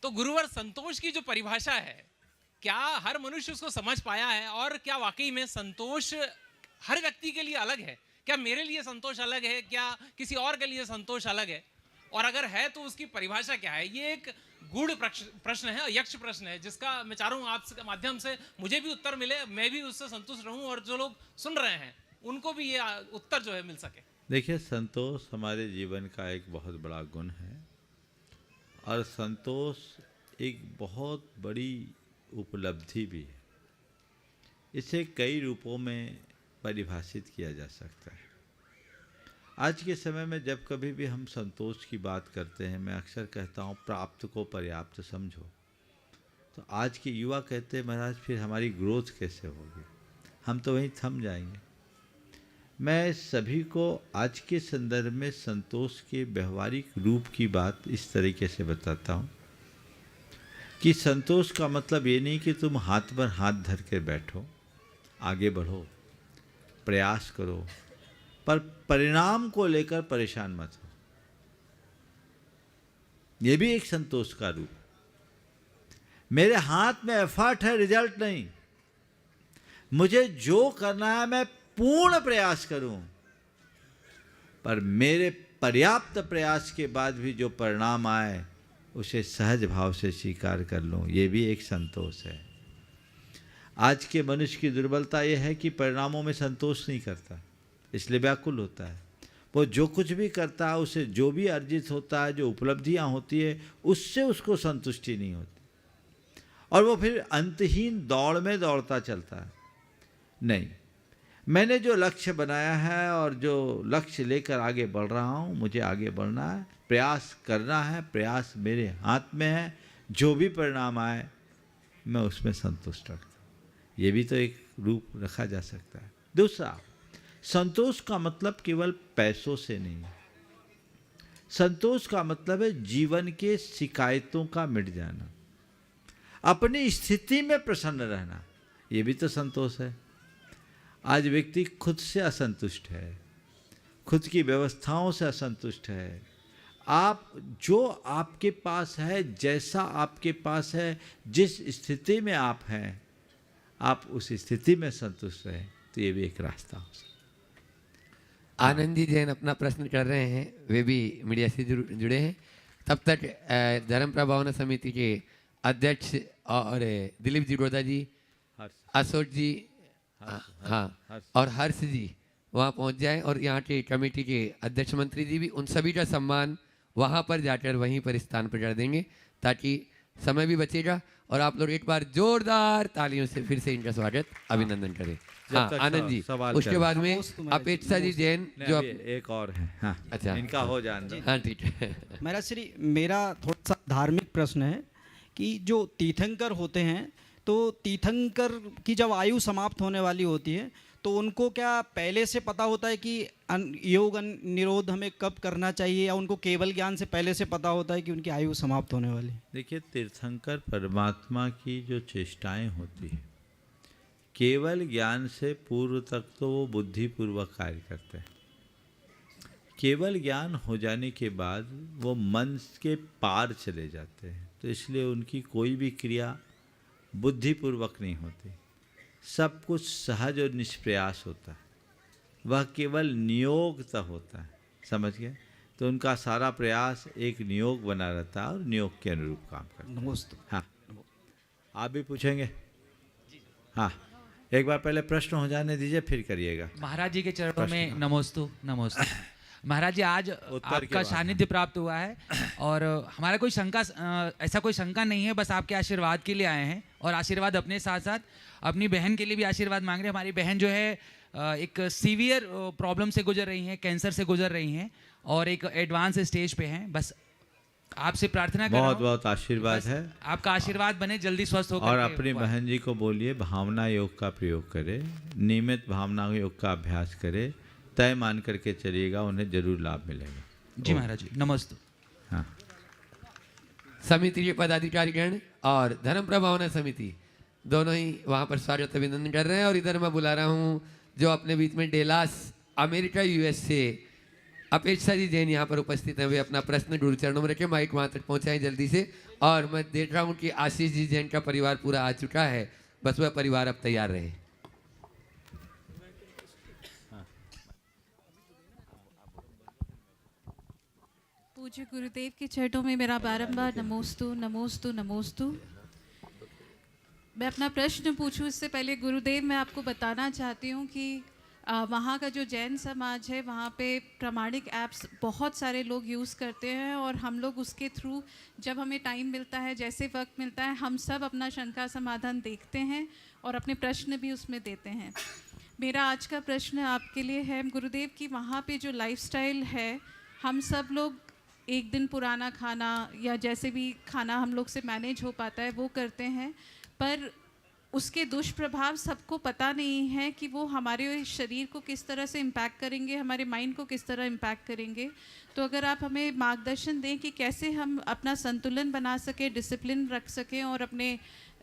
तो गुरुवर, संतोष की जो परिभाषा है, क्या हर मनुष्य उसको समझ पाया है? और क्या वाकई में संतोष हर व्यक्ति के लिए अलग है? क्या मेरे लिए संतोष अलग है? क्या किसी और के लिए संतोष अलग है? और अगर है तो उसकी परिभाषा क्या है? ये एक गूढ़ प्रश्न है, यक्ष प्रश्न है, जिसका मैं चाह रहा हूँ आपके माध्यम से मुझे भी उत्तर मिले, मैं भी उससे संतुष्ट रहूं और जो लोग सुन रहे हैं उनको भी ये उत्तर जो है मिल सके। देखिए, संतोष हमारे जीवन का एक बहुत बड़ा गुण है और संतोष एक बहुत बड़ी उपलब्धि भी है। इसे कई रूपों में परिभाषित किया जा सकता है। आज के समय में जब कभी भी हम संतोष की बात करते हैं, मैं अक्सर कहता हूँ प्राप्त को पर्याप्त समझो। तो आज के युवा कहते हैं महाराज फिर हमारी ग्रोथ कैसे होगी, हम तो वहीं थम जाएंगे। मैं सभी को आज के संदर्भ में संतोष के व्यवहारिक रूप की बात इस तरीके से बताता हूँ कि संतोष का मतलब ये नहीं कि तुम हाथ पर हाथ धर के बैठो, आगे बढ़ो, प्रयास करो, पर परिणाम को लेकर परेशान मत हो। ये भी एक संतोष का रूप। मेरे हाथ में एफर्ट है, रिजल्ट नहीं। मुझे जो करना है मैं पूर्ण प्रयास करूं, पर मेरे पर्याप्त प्रयास के बाद भी जो परिणाम आए उसे सहज भाव से स्वीकार कर लूं। ये भी एक संतोष है। आज के मनुष्य की दुर्बलता यह है कि परिणामों में संतोष नहीं करता, इसलिए व्याकुल होता है। वो जो कुछ भी करता है, उसे जो भी अर्जित होता है, जो उपलब्धियां होती है, उससे उसको संतुष्टि नहीं होती और वो फिर अंतहीन दौड़ में दौड़ता चलता है। नहीं, मैंने जो लक्ष्य बनाया है और जो लक्ष्य लेकर आगे बढ़ रहा हूँ, मुझे आगे बढ़ना है, प्रयास करना है, प्रयास मेरे हाथ में है। जो भी परिणाम आए मैं उसमें संतुष्ट रखता हूँ। ये भी तो एक रूप रखा जा सकता है। दूसरा, संतोष का मतलब केवल पैसों से नहीं। संतोष का मतलब है जीवन के शिकायतों का मिट जाना, अपनी स्थिति में प्रसन्न रहना। ये भी तो संतोष है। आज व्यक्ति खुद से असंतुष्ट है, खुद की व्यवस्थाओं से असंतुष्ट है। आप जो आपके पास है, जैसा आपके पास है, जिस स्थिति में आप हैं, आप उस स्थिति में संतुष्ट रहें, तो ये भी एक रास्ता हो सकता है। आनंद जी जैन अपना प्रश्न कर रहे हैं, वे भी मीडिया से जुड़े हैं। तब तक धर्म प्रभावना समिति के अध्यक्ष और दिलीप जी गोदा जी, अशोक जी, हाँ, और हर्ष जी वहाँ पहुँच जाए और यहाँ के कमेटी के अध्यक्ष मंत्री जी भी, उन सभी का सम्मान वहाँ पर जाकर वहीं पर स्थान पर कर देंगे ताकि समय भी बचेगा। और आप लोग एक बार जोरदार तालियों से फिर से इनका स्वागत, अभिनंदन करें। हाँ आनंद जी, उसके बाद में अपेक्षा जी जैन जो एक और है। हाँ, अच्छा, इनका हो जाना। हाँ ठीक है। मेरा थोड़ा सा धार्मिक प्रश्न है कि जो तीर्थंकर होते हैं, तो तीर्थंकर की जब आयु समाप्त होने वाली होती है तो उनको क्या पहले से पता होता है कि योग निरोध हमें कब करना चाहिए, या उनको केवल ज्ञान से पहले से पता होता है कि उनकी आयु समाप्त होने वाली? देखिए, तीर्थंकर परमात्मा की जो चेष्टाएं होती है, केवल ज्ञान से पूर्व तक तो वो बुद्धिपूर्वक कार्य करते हैं। केवल ज्ञान हो जाने के बाद वो मन के पार चले जाते हैं, तो इसलिए उनकी कोई भी क्रिया बुद्धिपूर्वक नहीं होती। सब कुछ सहज और निष्प्रयास होता है। वह केवल नियोगता होता है, समझ गए? तो उनका सारा प्रयास एक नियोग बना रहता है और नियोग के अनुरूप काम करता है। नमस्ते। हाँ, आप भी पूछेंगे? हाँ, एक बार पहले प्रश्न हो जाने दीजिए, फिर करिएगा। महाराज जी के चरणों में नमोस्तु नमोस्तु। महाराज जी, आज आपका सानिध्य प्राप्त हुआ है और हमारा कोई शंका, ऐसा कोई शंका नहीं है, बस आपके आशीर्वाद के लिए आए हैं और आशीर्वाद अपने साथ साथ अपनी बहन के लिए भी आशीर्वाद मांग रहे हैं। हमारी बहन जो है एक सीवियर प्रॉब्लम से गुजर रही हैं, कैंसर से गुजर रही हैं और एक एडवांस स्टेज पे हैं। बस आपसे प्रार्थना कर रहा हूं, बहुत बहुत आशीर्वाद है, आपका आशीर्वाद बने, जल्दी स्वस्थ होकर। और अपनी बहन जी को बोलिए भावना योग का प्रयोग करे, नियमित भावना योग का अभ्यास करे, तय मान करके चलिएगा, उन्हें जरूर लाभ मिलेगा। जी महाराज जी, नमस्ते। हाँ, समिति के पदाधिकारीगण और धर्म प्रभावना समिति दोनों ही वहाँ पर स्वागत अभिनंदन कर रहे हैं। और इधर मैं बुला रहा हूँ जो अपने बीच में डेलास अमेरिका यूएस से अपेक्षा जी जैन यहाँ पर उपस्थित हैं। वे अपना प्रश्न गुरु चरणों में रखें, माइक वहाँ तक पहुँचाएं जल्दी से। और मैं देख रहा हूँ कि आशीष जी जैन का परिवार पूरा आ चुका है, बस वह परिवार अब तैयार रहे। पूज्य गुरुदेव के चरणों में मेरा बारंबार नमोस्तु नमोस्तु नमोस्तु। मैं अपना प्रश्न पूछूं इससे पहले गुरुदेव, मैं आपको बताना चाहती हूं कि वहाँ का जो जैन समाज है, वहाँ पे प्रामाणिक ऐप्स बहुत सारे लोग यूज़ करते हैं और हम लोग उसके थ्रू जब हमें टाइम मिलता है, जैसे वक्त मिलता है, हम सब अपना शंका समाधान देखते हैं और अपने प्रश्न भी उसमें देते हैं। मेरा आज का प्रश्न आपके लिए है गुरुदेव कि वहाँ पे जो लाइफस्टाइल है, हम सब लोग एक दिन पुराना खाना या जैसे भी खाना हम लोग से मैनेज हो पाता है वो करते हैं, पर उसके दुष्प्रभाव सबको पता नहीं है कि वो हमारे शरीर को किस तरह से इम्पैक्ट करेंगे, हमारे माइंड को किस तरह इम्पैक्ट करेंगे। तो अगर आप हमें मार्गदर्शन दें कि कैसे हम अपना संतुलन बना सकें, डिसिप्लिन रख सकें और अपने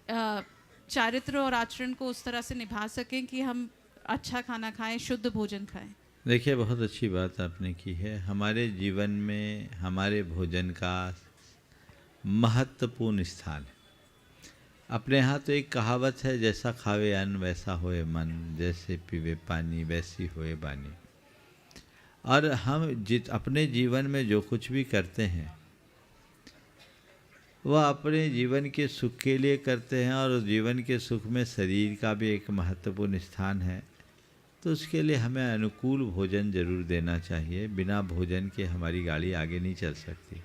चारित्र और आचरण को उस तरह से निभा सकें कि हम अच्छा खाना खाएं, शुद्ध भोजन खाएं। देखिए, बहुत अच्छी बात आपने की है। हमारे जीवन में हमारे भोजन का महत्वपूर्ण स्थान है। अपने यहाँ तो एक कहावत है, जैसा खावे अन्न वैसा होए मन, जैसे पीवे पानी वैसी होए बानी। और हम अपने जीवन में जो कुछ भी करते हैं वह अपने जीवन के सुख के लिए करते हैं, और जीवन के सुख में शरीर का भी एक महत्वपूर्ण स्थान है। तो उसके लिए हमें अनुकूल भोजन जरूर देना चाहिए। बिना भोजन के हमारी गाड़ी आगे नहीं चल सकती।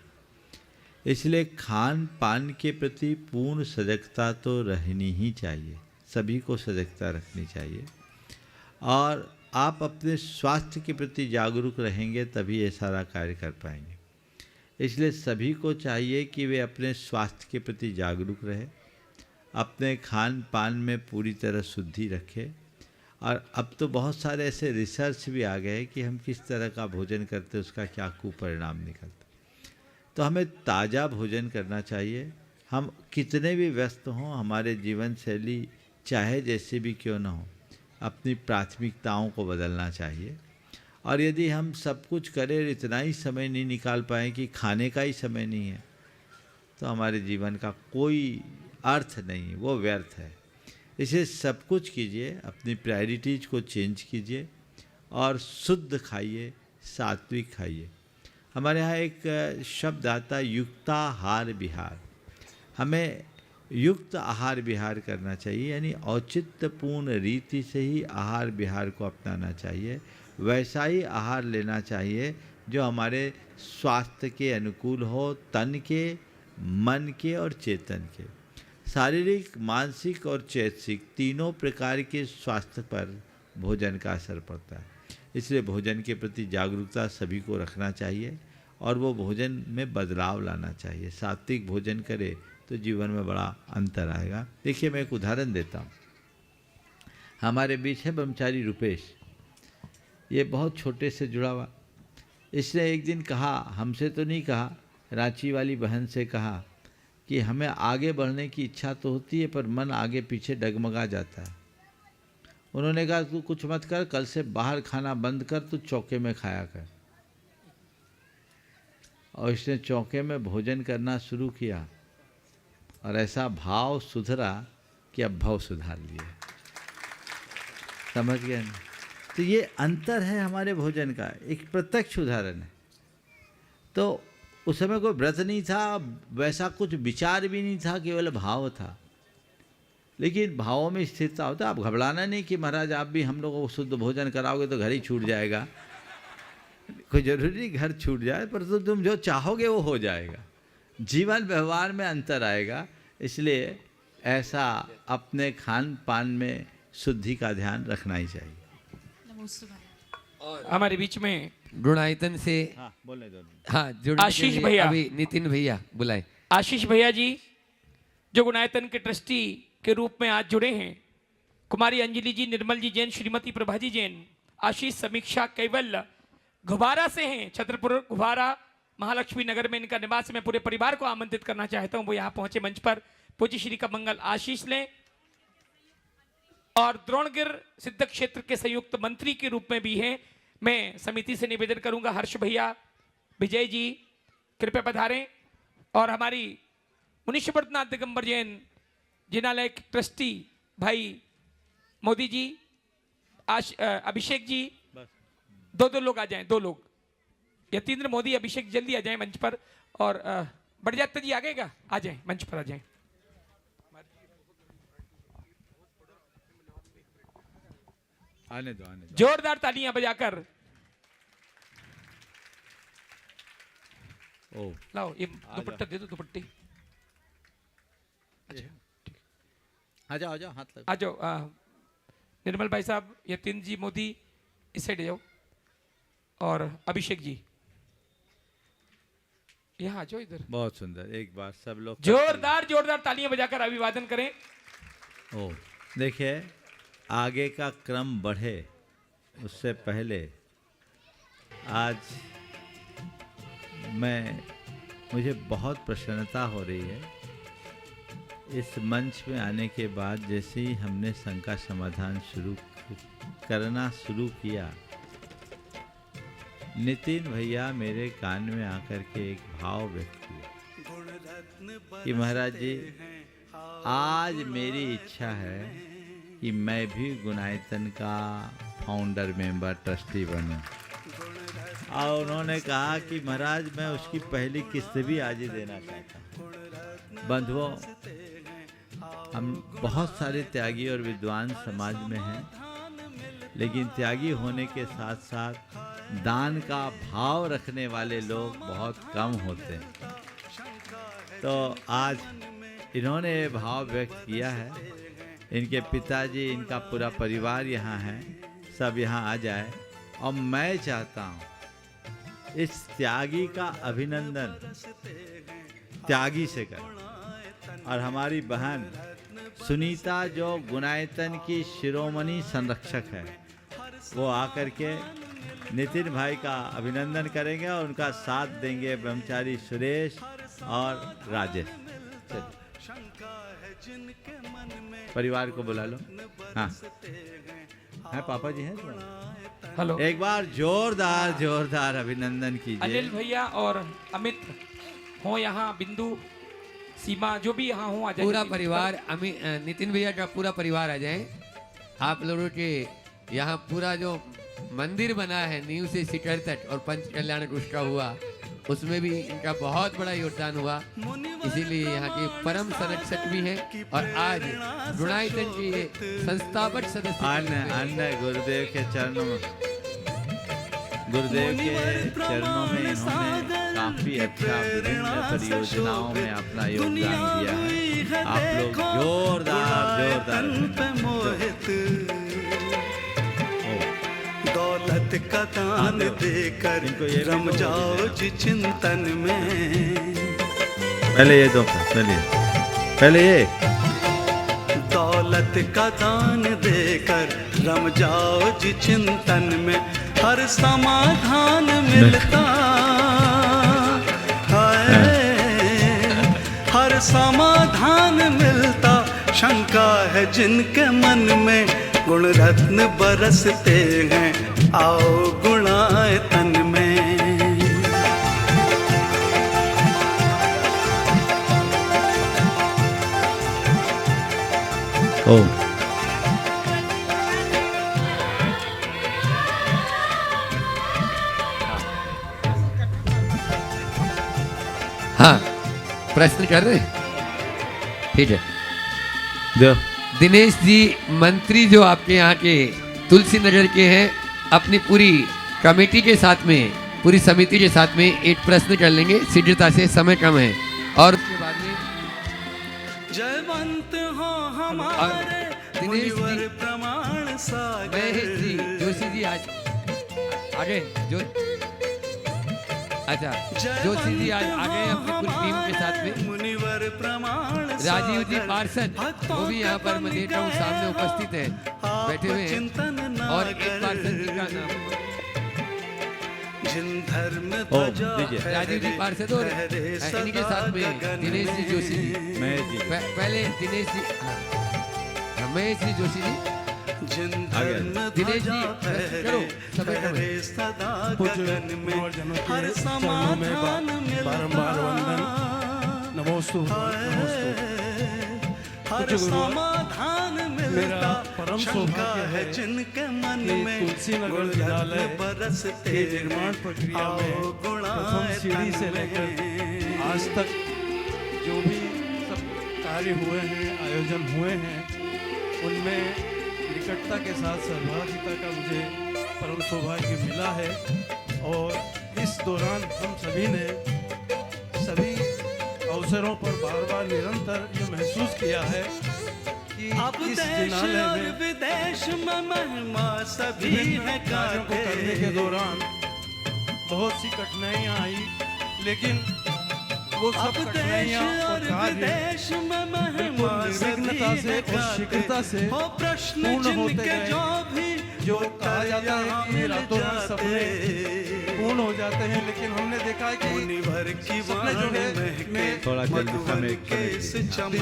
इसलिए खान पान के प्रति पूर्ण सजगता तो रहनी ही चाहिए, सभी को सजगता रखनी चाहिए। और आप अपने स्वास्थ्य के प्रति जागरूक रहेंगे तभी ये सारा कार्य कर पाएंगे। इसलिए सभी को चाहिए कि वे अपने स्वास्थ्य के प्रति जागरूक रहे, अपने खान पान में पूरी तरह शुद्धि रखें। और अब तो बहुत सारे ऐसे रिसर्च भी आ गए कि हम किस तरह का भोजन करते उसका क्या कुपरिणाम निकलता। तो हमें ताज़ा भोजन करना चाहिए। हम कितने भी व्यस्त हों, हमारे जीवन शैली चाहे जैसे भी क्यों ना हो, अपनी प्राथमिकताओं को बदलना चाहिए। और यदि हम सब कुछ करें और इतना ही समय नहीं निकाल पाएँ कि खाने का ही समय नहीं है, तो हमारे जीवन का कोई अर्थ नहीं, वो व्यर्थ है। इसे सब कुछ कीजिए, अपनी प्रायोरिटीज़ को चेंज कीजिए और शुद्ध खाइए, सात्विक खाइए। हमारे यहाँ एक शब्द आता है युक्ताहार विहार। हमें युक्त आहार विहार करना चाहिए, यानी औचित्यपूर्ण रीति से ही आहार विहार को अपनाना चाहिए। वैसा ही आहार लेना चाहिए जो हमारे स्वास्थ्य के अनुकूल हो, तन के, मन के और चेतन के। शारीरिक, मानसिक और चैतसिक तीनों प्रकार के स्वास्थ्य पर भोजन का असर पड़ता है। इसलिए भोजन के प्रति जागरूकता सभी को रखना चाहिए और वो भोजन में बदलाव लाना चाहिए। सात्विक भोजन करे तो जीवन में बड़ा अंतर आएगा। देखिए, मैं एक उदाहरण देता हूँ। हमारे बीच है ब्रह्मचारी रुपेश। ये बहुत छोटे से जुड़ा हुआ। इसने एक दिन कहा, हमसे तो नहीं कहा, रांची वाली बहन से कहा कि हमें आगे बढ़ने की इच्छा तो होती है पर मन आगे पीछे डगमगा जाता है। उन्होंने कहा, तू कुछ मत कर, कल से बाहर खाना बंद कर, तू चौके में खाया कर। और इसने चौके में भोजन करना शुरू किया और ऐसा भाव सुधरा कि अब भाव सुधार लिए। समझ गए ना? तो ये अंतर है हमारे भोजन का, एक प्रत्यक्ष उदाहरण है। तो उस समय कोई व्रत नहीं था, वैसा कुछ विचार भी नहीं था, केवल भाव था। लेकिन भावों में स्थिरता होता है। आप घबराना नहीं कि महाराज आप भी हम लोगों को शुद्ध भोजन कराओगे तो घर ही छूट जाएगा। कोई जरूरी नहीं घर छूट जाए, पर तो तुम जो चाहोगे वो हो जाएगा। जीवन व्यवहार में अंतर आएगा। इसलिए ऐसा अपने खान पान में शुद्धि का ध्यान रखना ही चाहिए। हमारे बीच में गुणायतन से बोलने दो। जुड़ने के आशीष लिए भैया। अभी नितिन भैया बुलाए। आशीष भैया जी जो गुणायतन के ट्रस्टी के रूप में आज जुड़े हैं। कुमारी अंजलि जी, निर्मल जी जैन, श्रीमती प्रभा जी जैन, आशीष समीक्षा कैवल्य घुबारा से हैं। छतरपुर घुबारा महालक्ष्मी नगर में इनका निवास। मैं पूरे परिवार को आमंत्रित करना चाहता हूं, वो यहाँ पहुंचे मंच पर। पूज्य श्री का मंगल आशीष लें। और द्रोणगिर सिद्ध क्षेत्र के संयुक्त मंत्री के रूप में भी हैं। मैं समिति से निवेदन करूंगा, हर्ष भैया, विजय जी कृपया पधारें। और हमारी मुनीश्वरनाथ दिगंबर जैन जिनालय के ट्रस्टी भाई मोदी जी, अभिषेक जी, दो लोग आ जाएं, 2 लोग, यतीन्द्र मोदी, अभिषेक जल्दी आ जाएं मंच पर। और बड़जात्या जी आ गएगा, आ जाएं मंच पर, आ जाएं। आने दो, आने दो। जोरदार तालियां बजाकर। ओ, लाओ ये दुपट्टा दे दो, दुपट्टी। आ जाओ, आ जाओ, हाथ लगा। आ जाओ। निर्मल भाई साहब, यतीन जी, मोदी इस साइड जाओ। और अभिषेक जी यहाँ आ जाओ इधर। बहुत सुंदर। एक बार सब लोग जोरदार तालियां बजाकर अभिवादन करें। ओ, देखिए, आगे का क्रम बढ़े उससे पहले आज मुझे बहुत प्रसन्नता हो रही है इस मंच में आने के बाद। जैसे ही हमने शंका समाधान करना शुरू किया, नितिन भैया मेरे कान में आकर के एक भाव व्यक्त किया कि महाराज जी, आज मेरी इच्छा है कि मैं भी गुणायतन का फाउंडर मेंबर ट्रस्टी बनूं। और उन्होंने कहा कि महाराज मैं उसकी पहली किस्त भी आज ही देना चाहता हूँ। बंधुओं, हम बहुत सारे त्यागी और विद्वान समाज में हैं, लेकिन त्यागी होने के साथ साथ दान का भाव रखने वाले लोग बहुत कम होते हैं। तो आज इन्होंने ये भाव व्यक्त किया है। इनके पिताजी, इनका पूरा परिवार यहाँ है, सब यहाँ आ जाए। और मैं चाहता हूँ इस त्यागी का अभिनंदन त्यागी से करें। और हमारी बहन सुनीता जो गुणायतन की शिरोमणि संरक्षक है, वो आकर के नितिन भाई का अभिनंदन करेंगे और उनका साथ देंगे ब्रह्मचारी सुरेश और राजेश। परिवार को बुला लो। हाँ, पापा जी हैं? हेलो, एक बार जोरदार अभिनंदन कीजिए। अनिल भैया और अमित हो यहाँ, बिंदु, सीमा, जो भी यहाँ हो आ जाए। पूरा परिवार, नितिन भैया का पूरा परिवार आ जाए। आप लोगों के यहाँ पूरा जो मंदिर बना है नींव से शिखर तक और पंच कल्याण उसका हुआ, उसमें भी इनका बहुत बड़ा योगदान हुआ। इसीलिए यहाँ के परम संरक्षक भी हैं और आज गुणायतन के संस्थापक सदस्य। अन्य गुरुदेव के चरणों में इन्होंने काफी अच्छा विभिन्न परियोजनाओं में अपना योगदान दिया है। आप लोग जोरदार दौलत का दान देकर रम जाओ जी चिंतन में। पहले ये दो, पहले ये। दौलत का दान देकर रम जाओ जी चिंतन में, हर समाधान मिलता है, हर समाधान मिलता। शंका है जिनके मन में, गुण रत्न बरसते हैं, आओ गुणायतन में। हाँ, प्रश्न कर रहे हैं? ठीक है। दिनेश जी मंत्री जो आपके यहाँ के तुलसी नगर के हैं, अपनी पूरी कमेटी के साथ में, पूरी समिति के साथ में एक प्रश्न कर लेंगे शीघ्रता से, समय कम है। और उसके बाद में जयवंत हो हमारे दिनेश जी, प्रमाण सागर। महेश जी, जोशी जी आज आगे, जो अच्छा जोशी जी आज आ गए अपनी पूरी टीम के साथ में। मुनिवर प्रमाण राजीव जी पार्षद, वो भी यहाँ पर मैं देख रहा हूँ सामने उपस्थित है, बैठे हुए हैं। और एक पार्षद जी का नाम राजीव जी पार्षद, और इन्हीं के साथ में दिनेश जी जोशी जी, महेश जी, पहले दिनेश जी, महेश जी जोशी जी, दिनेश जी करो, समय हर समाधान बारंबार वंदन, नमोस्तु हर समाधान मेरा परम सौभाग्य है जिनके मन में, तुलसी नगर विद्यालय के निर्माण प्रक्रिया में प्रथम सीढ़ी से लेकर आज तक जो भी सब कार्य हुए हैं, आयोजन हुए हैं, उनमें निकटता के साथ सहभागिता का मुझे परम सौभाग्य मिला है। और इस दौरान हम सभी ने सभी अवसरों पर बार बार निरंतर ये महसूस किया है कि इस जिनालय में विदेश में महिमा सभी विभिन्न कार्यों को करने के दौरान बहुत सी कठिनाइयाँ आई, लेकिन वो सब कठिनाइयाँ और कार्य कार्य बिल्कुल निर्विघ्नता से और शीघ्रता से पूर्ण होते गए। जो कहा जाता है कि रातों रात सपने पूर्ण हो जाते हैं, लेकिन हमने देखा है कि सपने जो है में थोड़ा जल्दी समय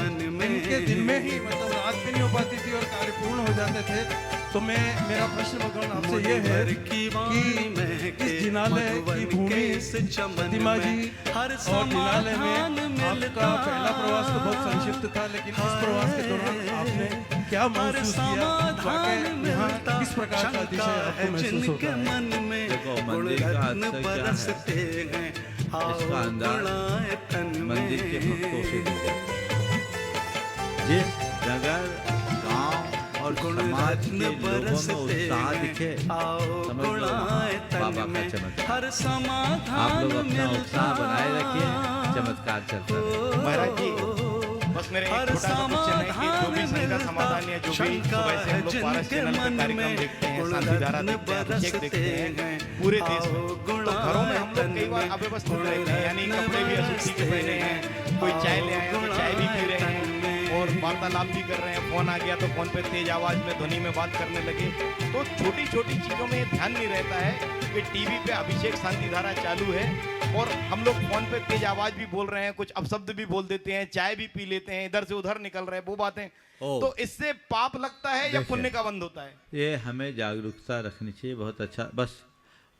दिन में ही मतलब रात में नहीं हो पाती थी और कार्य पूर्ण हो जाते थे। तो मेरा प्रश्न भगवान आपसे ये है कि इस जिनालय की भूमि प्रतिमा जी और जिनालय में आपका पहला प्रवास तो बहुत संक्षिप्त था, लेकिन इस प्रवास के दौरान आपने क्या महसूस किया, वाकई यहाँ किस प्रकार का अतिशय आपको महसूस होता है? देखो, मंदिर का असर क्या है इसका अंदाज मंदिर के भक्तों से दिया। जिस नगर, गांव और समाज के लोगों में उत्साह दिखे, समझ लो बाबा का चमत्कार। आप लोग अपना उत्साह बनाए रखिए, चमत्कार चलता रहे। महाराज जी, बस मेरे एक छोटा सा क्वेश्चन है कि जो भी शंका समाधान या जो भी सुबह से हम लोग पारस चैनल पे कार्यक्रम देखते हैं, शांति धारा देखते हैं, अभिषेक देखते हैं पूरे देश में, तो घरों में हम लोग कई बार अव्यवस्थित रहते हैं, यानी कपड़े भी अशुद्धि के पहने हैं, कोई चाय ले आए तो चाय भी पी रहे हैं और वार्तालाप भी कर रहे हैं। फोन आ गया तो फोन पे तेज आवाज में ध्वनि में बात करने लगे। तो छोटी छोटी चीजों में ध्यान नहीं रहता है कि टीवी पे अभिषेक शांति धारा चालू है और हम लोग फोन पे तेज आवाज भी बोल रहे हैं, कुछ अपशब्द भी बोल देते हैं, चाय भी पी लेते हैं, इधर से उधर निकल रहे हैं, वो बातें। तो इससे पाप लगता है या पुण्य का बंध होता है? ये हमें जागरूकता रखनी चाहिए। बहुत अच्छा, बस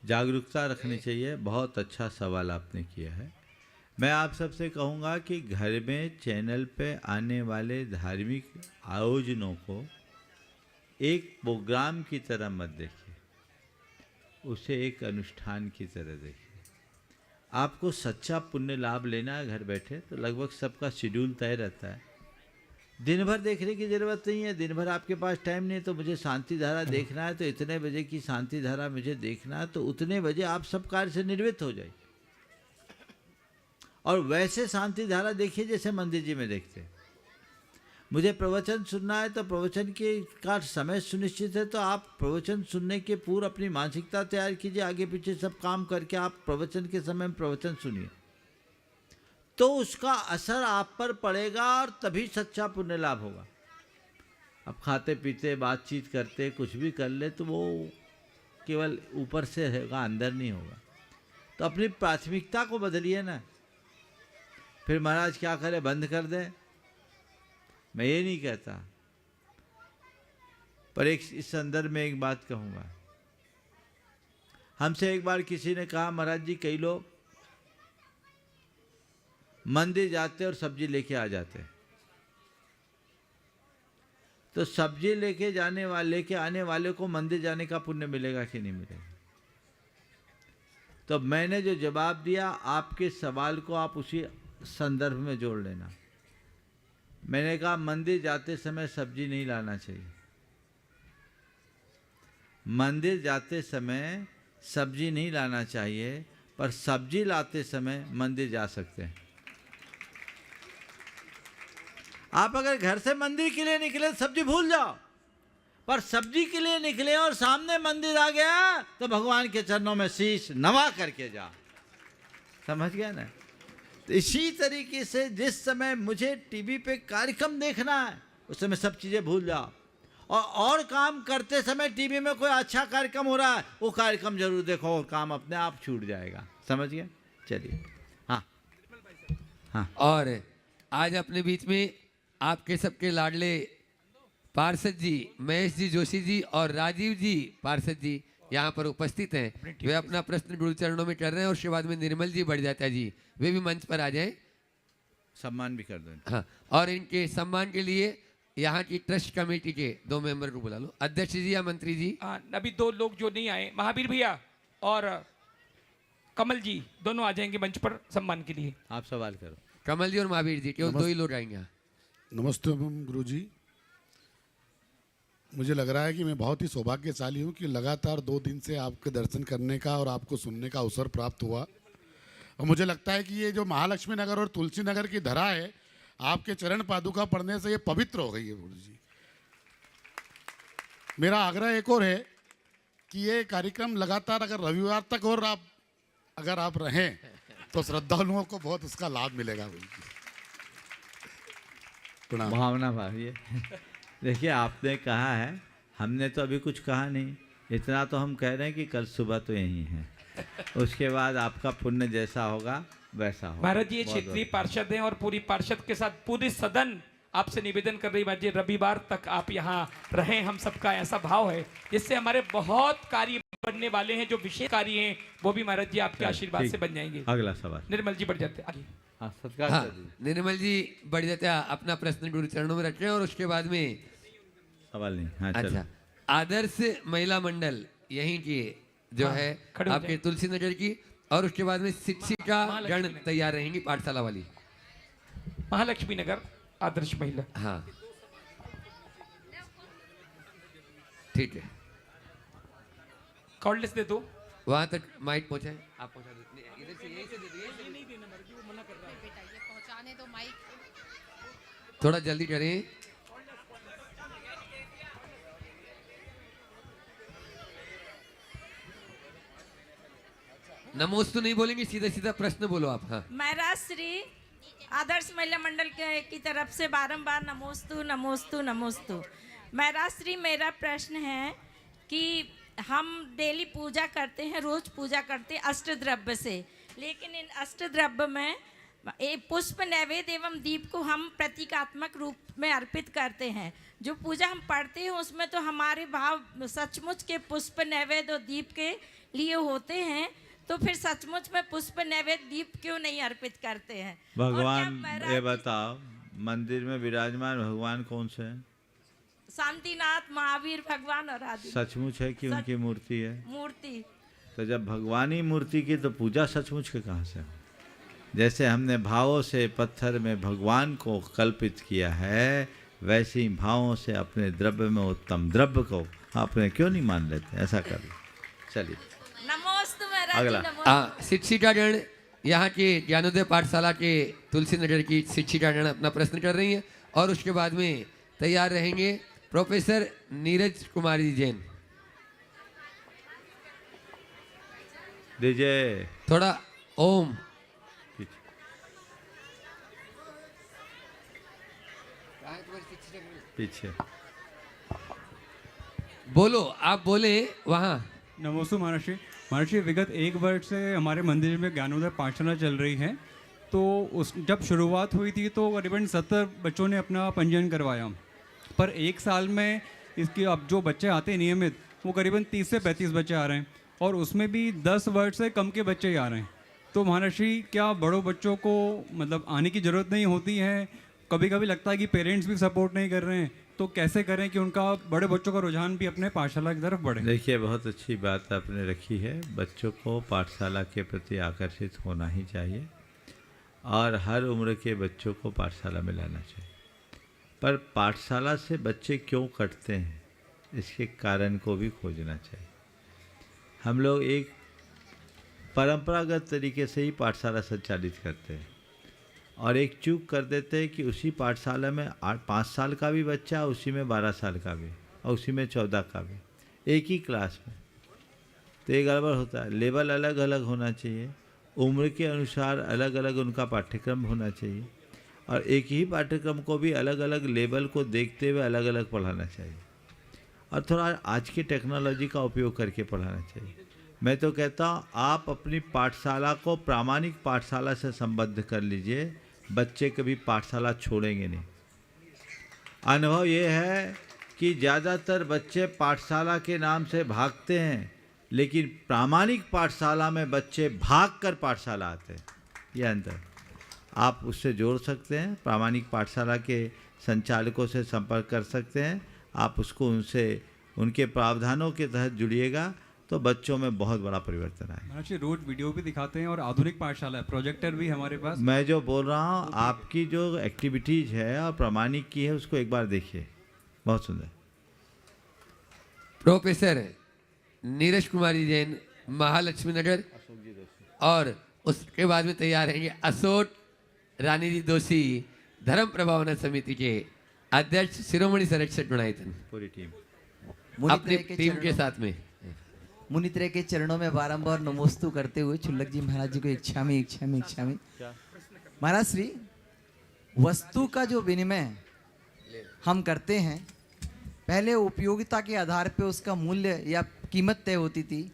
जागरूकता रखनी चाहिए। बहुत अच्छा सवाल आपने किया है। मैं आप सबसे कहूँगा कि घर में चैनल पे आने वाले धार्मिक आयोजनों को एक प्रोग्राम की तरह मत देखिए, उसे एक अनुष्ठान की तरह देखिए। आपको सच्चा पुण्य लाभ लेना है घर बैठे, तो लगभग सबका शेड्यूल तय रहता है। दिन भर देखने की ज़रूरत नहीं है। दिन भर आपके पास टाइम नहीं है तो मुझे शांति धारा देखना है, तो इतने बजे की शांति धारा मुझे देखना है, तो उतने बजे आप सब कार्य से निवृत्त हो जाइए और वैसे शांति धारा देखिए जैसे मंदिर जी में देखते हैं। मुझे प्रवचन सुनना है तो प्रवचन के का समय सुनिश्चित है, तो आप प्रवचन सुनने के पूर्व अपनी मानसिकता तैयार कीजिए, आगे पीछे सब काम करके आप प्रवचन के समय में प्रवचन सुनिए, तो उसका असर आप पर पड़ेगा और तभी सच्चा पुण्य लाभ होगा। अब खाते पीते बातचीत करते कुछ भी कर ले तो वो केवल ऊपर से होगा, अंदर नहीं होगा। तो अपनी प्राथमिकता को बदलिए ना। फिर महाराज क्या करे, बंद कर दें, मैं ये नहीं कहता, पर एक इस संदर्भ में एक बात कहूँगा। हमसे एक बार किसी ने कहा, महाराज जी कई लोग मंदिर जाते और सब्जी लेके आ जाते, तो सब्जी लेके आने वाले को मंदिर जाने का पुण्य मिलेगा कि नहीं मिलेगा? तो मैंने जो जवाब दिया, आपके सवाल को आप उसी संदर्भ में जोड़ लेना। मैंने कहा मंदिर जाते समय सब्जी नहीं लाना चाहिए। मंदिर जाते समय सब्जी नहीं लाना चाहिए, पर सब्जी लाते समय मंदिर जा सकते हैं। आप अगर घर से मंदिर के लिए निकले सब्जी भूल जाओ, पर सब्जी के लिए निकले और सामने मंदिर आ गया तो भगवान के चरणों में शीश नवा करके जाओ। समझ गया ना? तो इसी तरीके से जिस समय मुझे टीवी पे कार्यक्रम देखना है उस समय सब चीज़ें भूल जाओ, और काम करते समय टीवी में कोई अच्छा कार्यक्रम हो रहा है वो कार्यक्रम जरूर देखो और काम अपने आप छूट जाएगा। समझ गए? चलिए। हाँ। और आज अपने बीच में आपके सबके लाडले पार्षद जी महेश जी जोशी जी और राजीव जी पार्षद जी यहाँ पर उपस्थित हैं। वे अपना प्रश्न गुरु चरणों में कर रहे हैं और उसके बाद में निर्मल जी बढ़जात्या जी वे भी मंच पर आ जाएं, सम्मान भी कर दो। हाँ, और इनके सम्मान के लिए यहाँ की ट्रस्ट कमेटी के 2 मेंबर को बुला लो, अध्यक्ष जी या मंत्री जी। अभी 2 लोग जो नहीं आए, महावीर भैया और कमल जी दोनों आ जाएंगे मंच पर सम्मान के लिए। आप सवाल करो। कमल जी और महावीर जी, केवल 2 ही लोग आएंगे। नमस्ते गुरु जी। मुझे लग रहा है कि मैं बहुत ही सौभाग्यशाली हूँ कि लगातार 2 दिन से आपके दर्शन करने का और आपको सुनने का अवसर प्राप्त हुआ। और मुझे लगता है कि ये जो महालक्ष्मी नगर और तुलसी नगर की धरा है, आपके चरण पादुका पढ़ने से ये पवित्र हो गई है गुरु जी। मेरा आग्रह एक और है कि ये कार्यक्रम लगातार अगर रविवार तक और अगर आप रहें तो श्रद्धालुओं को बहुत उसका लाभ मिलेगा गुरु जी। प्रणाम। भावना भाविए। देखिए आपने कहा है, हमने तो अभी कुछ कहा नहीं, इतना तो हम कह रहे हैं कि कल सुबह तो यहीं हैं, उसके बाद आपका पुण्य जैसा होगा वैसा होगा। महाराज जी, ये क्षेत्रीय पार्षद हैं और पूरी पार्षद के साथ पूरी सदन आपसे निवेदन कर रही है, महाराज जी रविवार तक आप यहाँ रहें, हम सबका ऐसा भाव है, जिससे हमारे बहुत कार्य बनने वाले हैं, जो विशेष कार्य हैं वो भी महाराज जी आपके आशीर्वाद से बन जाएंगे। अगला सवाल निर्मल जी बढ़ जाते आगे। हाँ, सत्कार हाँ, कर दीजिए। निर्मल जी बढ़ जाते हैं, अपना प्रश्न गुरु चरणों में रखें और उसके बाद में सवाल नहीं। हाँ, चलो। अच्छा, आदर्श महिला मंडल यहीं की जो है आपके तुलसी नगर की, और उसके बाद में शिक्षिका गण तैयार रहेंगी पाठशाला वाली, महालक्ष्मी नगर आदर्श महिला। हाँ ठीक है, कॉल लिस्ट दे दो, वहां तक माइक पहुंचाए, आप पहुंचा दो, इधर से यहीं से दे दो, पहुंचाने दो माइक। थोड़ा जल्दी करें। नमोस्तु नहीं बोलेंगे, सीधा सीधा प्रश्न बोलो आप। हाँ, महाराज श्री आदर्श महिला मंडल की तरफ से बारंबार नमोस्तु नमोस्तु नमोस्तु। महाराज श्री, मेरा प्रश्न है कि हम डेली पूजा करते हैं, रोज पूजा करते हैं अष्टद्रव्य से, लेकिन इन अष्टद्रव्य में पुष्प नैवेद्य एवं दीप को हम प्रतीकात्मक रूप में अर्पित करते हैं। जो पूजा हम पढ़ते हैं उसमें तो हमारे भाव सचमुच के पुष्प नैवेद्य और दीप के लिए होते हैं, तो फिर सचमुच में पुष्प नैवेद्य दीप क्यों नहीं अर्पित करते हैं? भगवान ये बताओ, मंदिर में विराजमान भगवान कौन से हैं? शांतिनाथ, महावीर भगवान और आदि। सचमुच है कि उनकी मूर्ति है? मूर्ति। तो जब भगवानी मूर्ति की तो पूजा सचमुच के कहाँ से हो? जैसे हमने भावों से पत्थर में भगवान को कल्पित किया है, वैसे ही भावों से अपने द्रव्य में उत्तम द्रव्य को आपने क्यों नहीं मान लेते? ऐसा कर लो। चलिए अगला। शिक्षिकागण यहाँ के ज्ञानोदय पाठशाला के तुलसी नगर की शिक्षिकागण अपना प्रश्न कर रही हैं, और उसके बाद में तैयार रहेंगे प्रोफेसर नीरज कुमारी जैन। दीजिए थोड़ा ओम। पीछे बोलो, आप बोले वहाँ। नमोस्तु महर्षि। महर्षि, विगत 1 वर्ष से हमारे मंदिर में ज्ञानोदय पाठशाला चल रही है, तो उस जब शुरुआत हुई थी तो करीबन 70 बच्चों ने अपना पंजीयन करवाया, पर 1 साल में इसकी अब जो बच्चे आते हैं नियमित, वो करीबन 30 से 35 बच्चे आ रहे हैं, और उसमें भी 10 वर्ष से कम के बच्चे ही आ रहे हैं। तो महर्षि, क्या बड़ों बच्चों को मतलब आने की ज़रूरत नहीं होती है? कभी कभी लगता है कि पेरेंट्स भी सपोर्ट नहीं कर रहे हैं, तो कैसे करें कि उनका बड़े बच्चों का रुझान भी अपने पाठशाला की तरफ बढ़े? देखिए, बहुत अच्छी बात आपने रखी है। बच्चों को पाठशाला के प्रति आकर्षित होना ही चाहिए, और हर उम्र के बच्चों को पाठशाला में लाना चाहिए। पर पाठशाला से बच्चे क्यों कटते हैं, इसके कारण को भी खोजना चाहिए। हम लोग एक परंपरागत तरीके से ही पाठशाला संचालित करते हैं, और एक चूक कर देते हैं कि उसी पाठशाला में 5 साल का भी बच्चा, उसी में 12 साल का भी, और उसी में 14 का भी, एक ही क्लास में। तो ये गड़बड़ होता है। लेवल अलग अलग होना चाहिए, उम्र के अनुसार अलग अलग उनका पाठ्यक्रम होना चाहिए, और एक ही पाठ्यक्रम को भी अलग अलग लेवल को देखते हुए अलग अलग पढ़ाना चाहिए, और थोड़ा आज की टेक्नोलॉजी का उपयोग करके पढ़ाना चाहिए। मैं तो कहता हूँ, आप अपनी पाठशाला को प्रामाणिक पाठशाला से संबद्ध कर लीजिए, बच्चे कभी पाठशाला छोड़ेंगे नहीं। अनुभव ये है कि ज़्यादातर बच्चे पाठशाला के नाम से भागते हैं, लेकिन प्रामाणिक पाठशाला में बच्चे भागकर पाठशाला आते हैं। ये अंतर आप उससे जोड़ सकते हैं, प्रामाणिक पाठशाला के संचालकों से संपर्क कर सकते हैं। आप उसको उनसे उनके प्रावधानों के तहत जुड़िएगा, तो बच्चों में बहुत बड़ा परिवर्तन आएगा। महर्षि, रोज वीडियो भी दिखाते हैं और आधुनिक पाठशाला है, प्रोजेक्टर भी हमारे पास। मैं जो बोल रहा हूँ, आपकी जो एक्टिविटीज है और प्रामाणिक की है, उसको एक बार देखिए, बहुत सुंदर। प्रोफेसर नीरज कुमारी जैन, महालक्ष्मी नगर, और उसके बाद में तैयार रहेंगे अशोक रानी जी दोषी, धर्म प्रभावना समिति के अध्यक्ष, शिरोमणि संरक्षक गुणायतन, पूरी टीम अपनी टीम के साथ में। मुनित्रय के चरणों में बारंबार नमोस्तु करते हुए छुल्लक जी महाराज जी को इच्छामी। महाराज श्री, वस्तु का जो विनिमय हम करते हैं, पहले उपयोगिता के आधार पे उसका मूल्य या कीमत तय होती थी।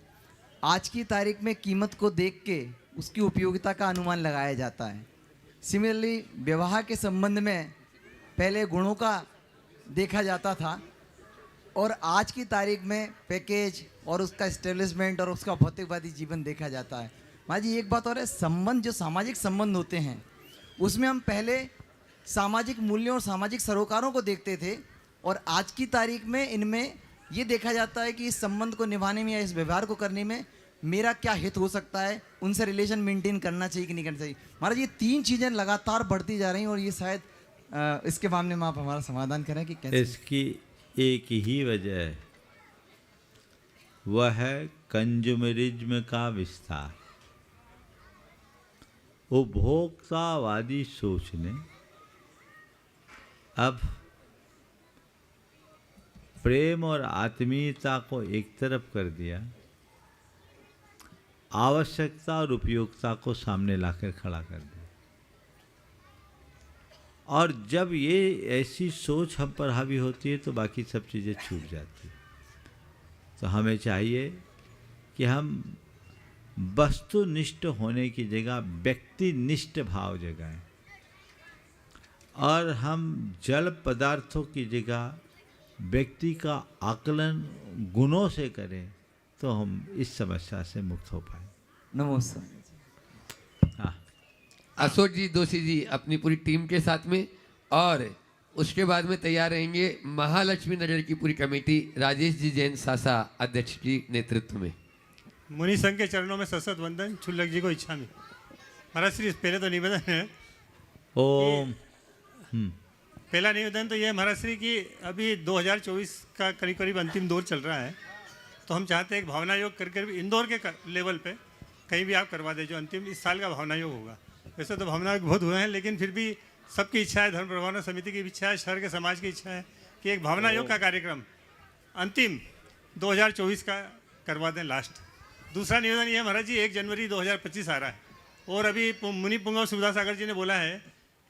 आज की तारीख में कीमत को देख के उसकी उपयोगिता का अनुमान लगाया जाता है। सिमिलरली विवाह के संबंध में पहले गुणों का देखा जाता था और आज की तारीख में पैकेज और उसका एस्टेब्लिशमेंट और उसका भौतिकवादी जीवन देखा जाता है। माँ जी एक बात और है, संबंध जो सामाजिक संबंध होते हैं उसमें हम पहले सामाजिक मूल्यों और सामाजिक सरोकारों को देखते थे और आज की तारीख में इनमें ये देखा जाता है कि इस संबंध को निभाने में या इस व्यवहार को करने में मेरा क्या हित हो सकता है, उनसे रिलेशन मेंटेन करना चाहिए कि नहीं करना चाहिए। महाराज ये तीन चीज़ें लगातार बढ़ती जा रही हैं और ये शायद इसके मामले में आप हमारा समाधान करें कि कैसे। इसकी एक ही वजह है, वह है कंज्यूमरिज्म का विस्तार। उपभोक्तावादी सोच ने अब प्रेम और आत्मीयता को एक तरफ कर दिया, आवश्यकता और उपयोगिता को सामने लाकर खड़ा कर दिया। और जब ये ऐसी सोच हम पर हावी होती है तो बाकी सब चीज़ें छूट जाती हैं। तो हमें चाहिए कि हम वस्तुनिष्ठ होने की जगह व्यक्तिनिष्ठ भाव जगाएं और हम जड़ पदार्थों की जगह व्यक्ति का आकलन गुणों से करें तो हम इस समस्या से मुक्त हो पाए। नमस्कार। हाँ, अशोक जी दोषी जी अपनी पूरी टीम के साथ में, और उसके बाद में तैयार रहेंगे महालक्ष्मी नगर की पूरी कमेटी राजेश जी जैन सासा अध्यक्ष की नेतृत्व में। मुनि संघ के चरणों में सशत वंदन, क्षुल्लक जी को इच्छा में। महाराज श्री पहले तो निवेदन है ओम पहला निवेदन तो ये है महाराज श्री की अभी 2024 का करीब करीब अंतिम दौर चल रहा है, तो हम चाहते हैं एक भावना योग करके इंदौर के लेवल पे कहीं भी आप करवा दें जो अंतिम इस साल का भावना योग होगा। वैसे तो भावना योग बहुत हुए हैं लेकिन फिर भी सबकी इच्छा है, धर्म प्रभावना समिति की इच्छा है, शहर के समाज की इच्छा है कि एक भावना योग का कार्यक्रम अंतिम 2024 का करवा दें लास्ट। दूसरा निवेदन ये है महाराज जी 1 जनवरी 2025 आ रहा है और अभी मुनि पुंगव सुविधा सागर जी ने बोला है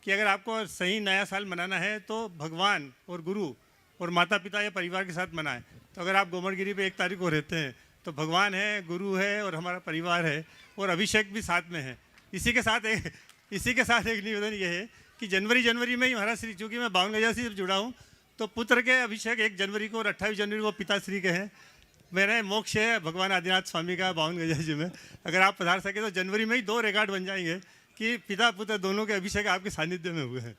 कि अगर आपको सही नया साल मनाना है तो भगवान और गुरु और माता पिता या परिवार के साथ मनाएं। तो अगर आप गोमड़गिरी पे 1 तारीख को रहते हैं तो भगवान है, गुरु है और हमारा परिवार है और अभिषेक भी साथ में है। इसी के साथ एक निवेदन ये है कि जनवरी में ही महाराज श्री, चूँकि मैं 52 गजा से जुड़ा हूँ तो पुत्र के अभिषेक 1 जनवरी को और 28 जनवरी को पिताश्री के हैं। मेरा मोक्ष है भगवान आदिनाथ स्वामी का 52 गजा जी में। अगर आप पधार सके तो जनवरी में ही 2 रिकॉर्ड बन जाएंगे कि पिता पुत्र दोनों के अभिषेक आपके सानिध्य में हुए हैं।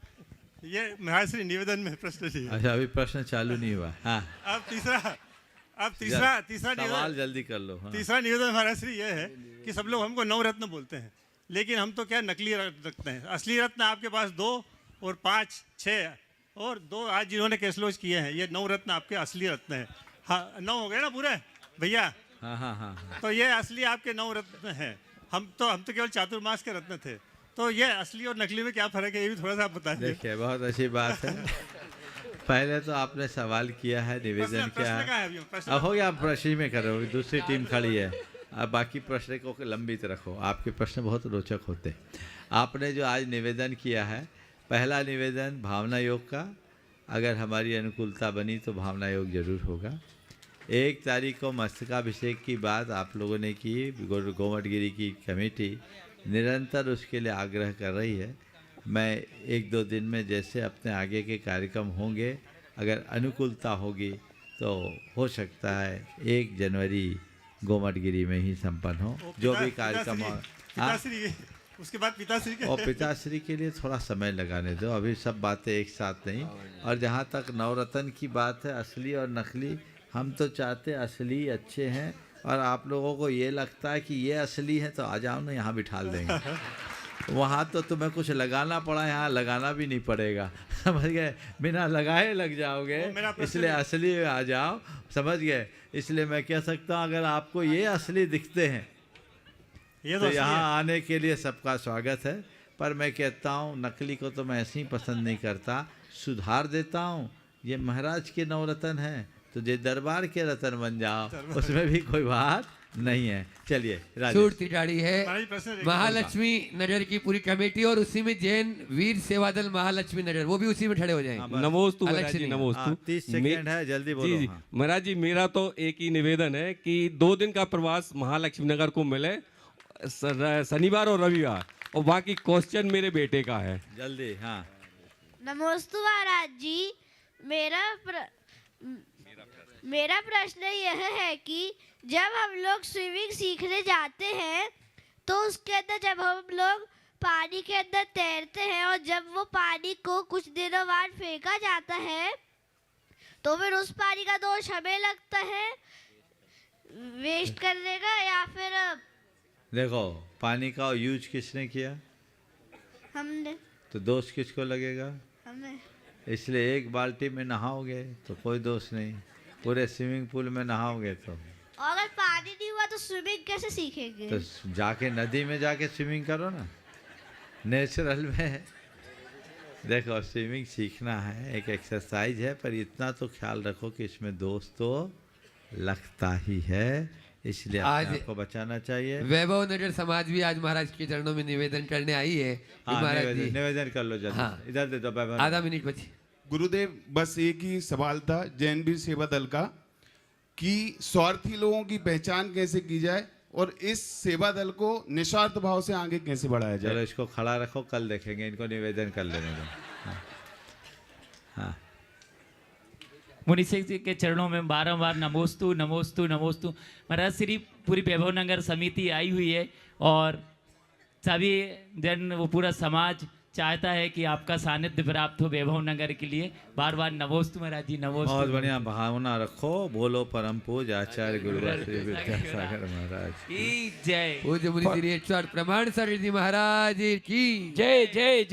ये महाराज श्री निवेदन में प्रश्न थी। अच्छा, अभी प्रश्न चालू नहीं हुआ। हाँ, अब तीसरा सवाल जल्दी कर लो। हाँ। तीसरा निवेदन महाराज श्री ये है कि सब लोग हमको 9 रत्न बोलते हैं लेकिन हम तो क्या नकली रत्न रखते हैं। असली रत्न आपके पास 2 और 5, 6 और 2 आज जिन्होंने कैशलोज किए हैं, ये 9 रत्न आपके असली रत्न हैं। हाँ, 9 हो गए ना पूरे भैया। हाँ। तो ये असली आपके 9 रत्न हैं। हम तो केवल चातुर्मास के रत्न थे। तो ये असली और नकली में क्या फर्क है ये भी थोड़ा सा आप बताइए। देखिए, बहुत अच्छी बात है। पहले तो आपने सवाल किया है, निवेदन किया है, अब हो गया, आप प्रश्न में करो, दूसरी टीम खड़ी है, अब बाकी प्रश्न को लंबित रखो। आपके प्रश्न बहुत रोचक होते हैं। आपने जो आज निवेदन किया है, पहला निवेदन भावना योग का, अगर हमारी अनुकूलता बनी तो भावना योग जरूर होगा। 1 तारीख को मस्तकाभिषेक की बात आप लोगों ने की, गोमटगिरी की कमेटी निरंतर उसके लिए आग्रह कर रही है। मैं 1-2 दिन में जैसे अपने आगे के कार्यक्रम होंगे, अगर अनुकूलता होगी तो हो सकता है 1 जनवरी गोमटगिरी में ही संपन्न हो जो भी कार्यक्रम हो। उसके बाद पिताश्री के और पिताश्री के लिए थोड़ा समय लगाने दो, अभी सब बातें एक साथ नहीं। और जहाँ तक नवरत्न की बात है, असली और नकली, हम तो चाहते असली अच्छे हैं और आप लोगों को ये लगता है कि ये असली है तो आ जाओ ना, यहाँ बिठा देंगे। वहाँ तो तुम्हें कुछ लगाना पड़ा, यहाँ लगाना भी नहीं पड़ेगा, समझ गए, बिना लगाए लग जाओगे, इसलिए असली में आ जाओ, समझ गए। इसलिए मैं कह सकता हूँ अगर आपको ये असली दिखते हैं तो यहाँ आने के लिए सबका स्वागत है। पर मैं कहता हूँ नकली को तो मैं ऐसे ही पसंद नहीं करता, सुधार देता हूँ। ये महाराज के 9 रत्न हैं तो ये दरबार के रत्न बन जाओ, उसमें भी कोई बात नहीं है। चलिए राजेश। सूट तिटाड़ी है महाराज प्रश्न एक महालक्ष्मी नगर की पूरी कमेटी और उसी में जैन वीर सेवा दल महालक्ष्मी नगर, वो भी उसी में खड़े हो जाएंगे। नमोस्तु अलग महाराज से जी, नहीं। नमोस्तु। 30 सेकंड है, जल्दी बोलो। जी हाँ। महाराज जी, मेरा तो एक ही निवेदन है कि 2 दिन का प्रवास महालक्ष्मी नगर को मिले, शनिवार और रविवार, और बाकी क्वेश्चन मेरे बेटे का है। जल्दी। हाँ। नमोस्तु महाराज जी, मेरा प्रश्न यह है कि जब हम लोग स्विमिंग सीखने जाते हैं तो उसके अंदर जब हम लोग पानी के अंदर तैरते हैं और जब वो पानी को कुछ दिनों बाद फेंका जाता है तो फिर उस पानी का दोष हमें लगता है वेस्ट करने का, या फिर देखो पानी का यूज किसने किया? हमने। तो दोष किसको लगेगा? हमें। इसलिए एक बाल्टी में नहाओगे तो कोई दोष नहीं, पूरे स्विमिंग पूल में नहाओगे तो अगर पानी नहीं हुआ तो स्विमिंग कैसे सीखेंगे? तो जाके नदी में जाके स्विमिंग करो ना, नेचुरल में। देखो स्विमिंग सीखना है, एक एक्सरसाइज है, पर इतना तो ख्याल रखो कि इसमें दोष तो लगता ही है, इसलिए आज अपने आप को बचाना चाहिए। वैभव नगर समाज भी आज महाराज के चरणों में निवेदन करने आई है। हाँ, महाराज जी निवेदन कर लो जल्दी। हाँ। इधर दे दो वैभव। आधा मिनट बची। गुरुदेव, बस एक ही सवाल था जैन वीर सेवा दल का कि स्वार्थी लोगों की पहचान कैसे की जाए और इस सेवा दल को निस्वार्थ भाव से आगे कैसे बढ़ाया जाए। चलो इसको खड़ा रखो, कल देखेंगे, इनको निवेदन कर लेने दो। हाँ। हाँ। मुनि सिंह जी के चरणों में बारंबार नमोस्तु नमोस्तु नमोस्तु। महाराज श्री पूरी वैभव नगर समिति आई हुई है और सभी जन, वो पूरा समाज चाहता है कि आपका सानिध्य प्राप्त हो वैभव नगर के लिए। बार बार नमोस्तु महाराज जी, नमोस्तु। बहुत बढ़िया भावना रखो। बोलो परम पूज आचार्य गुरुवर श्री विद्यासागर महाराज की जय। पूज्य मुनि श्री 108 प्रमाण सागर जी महाराज की जय जय।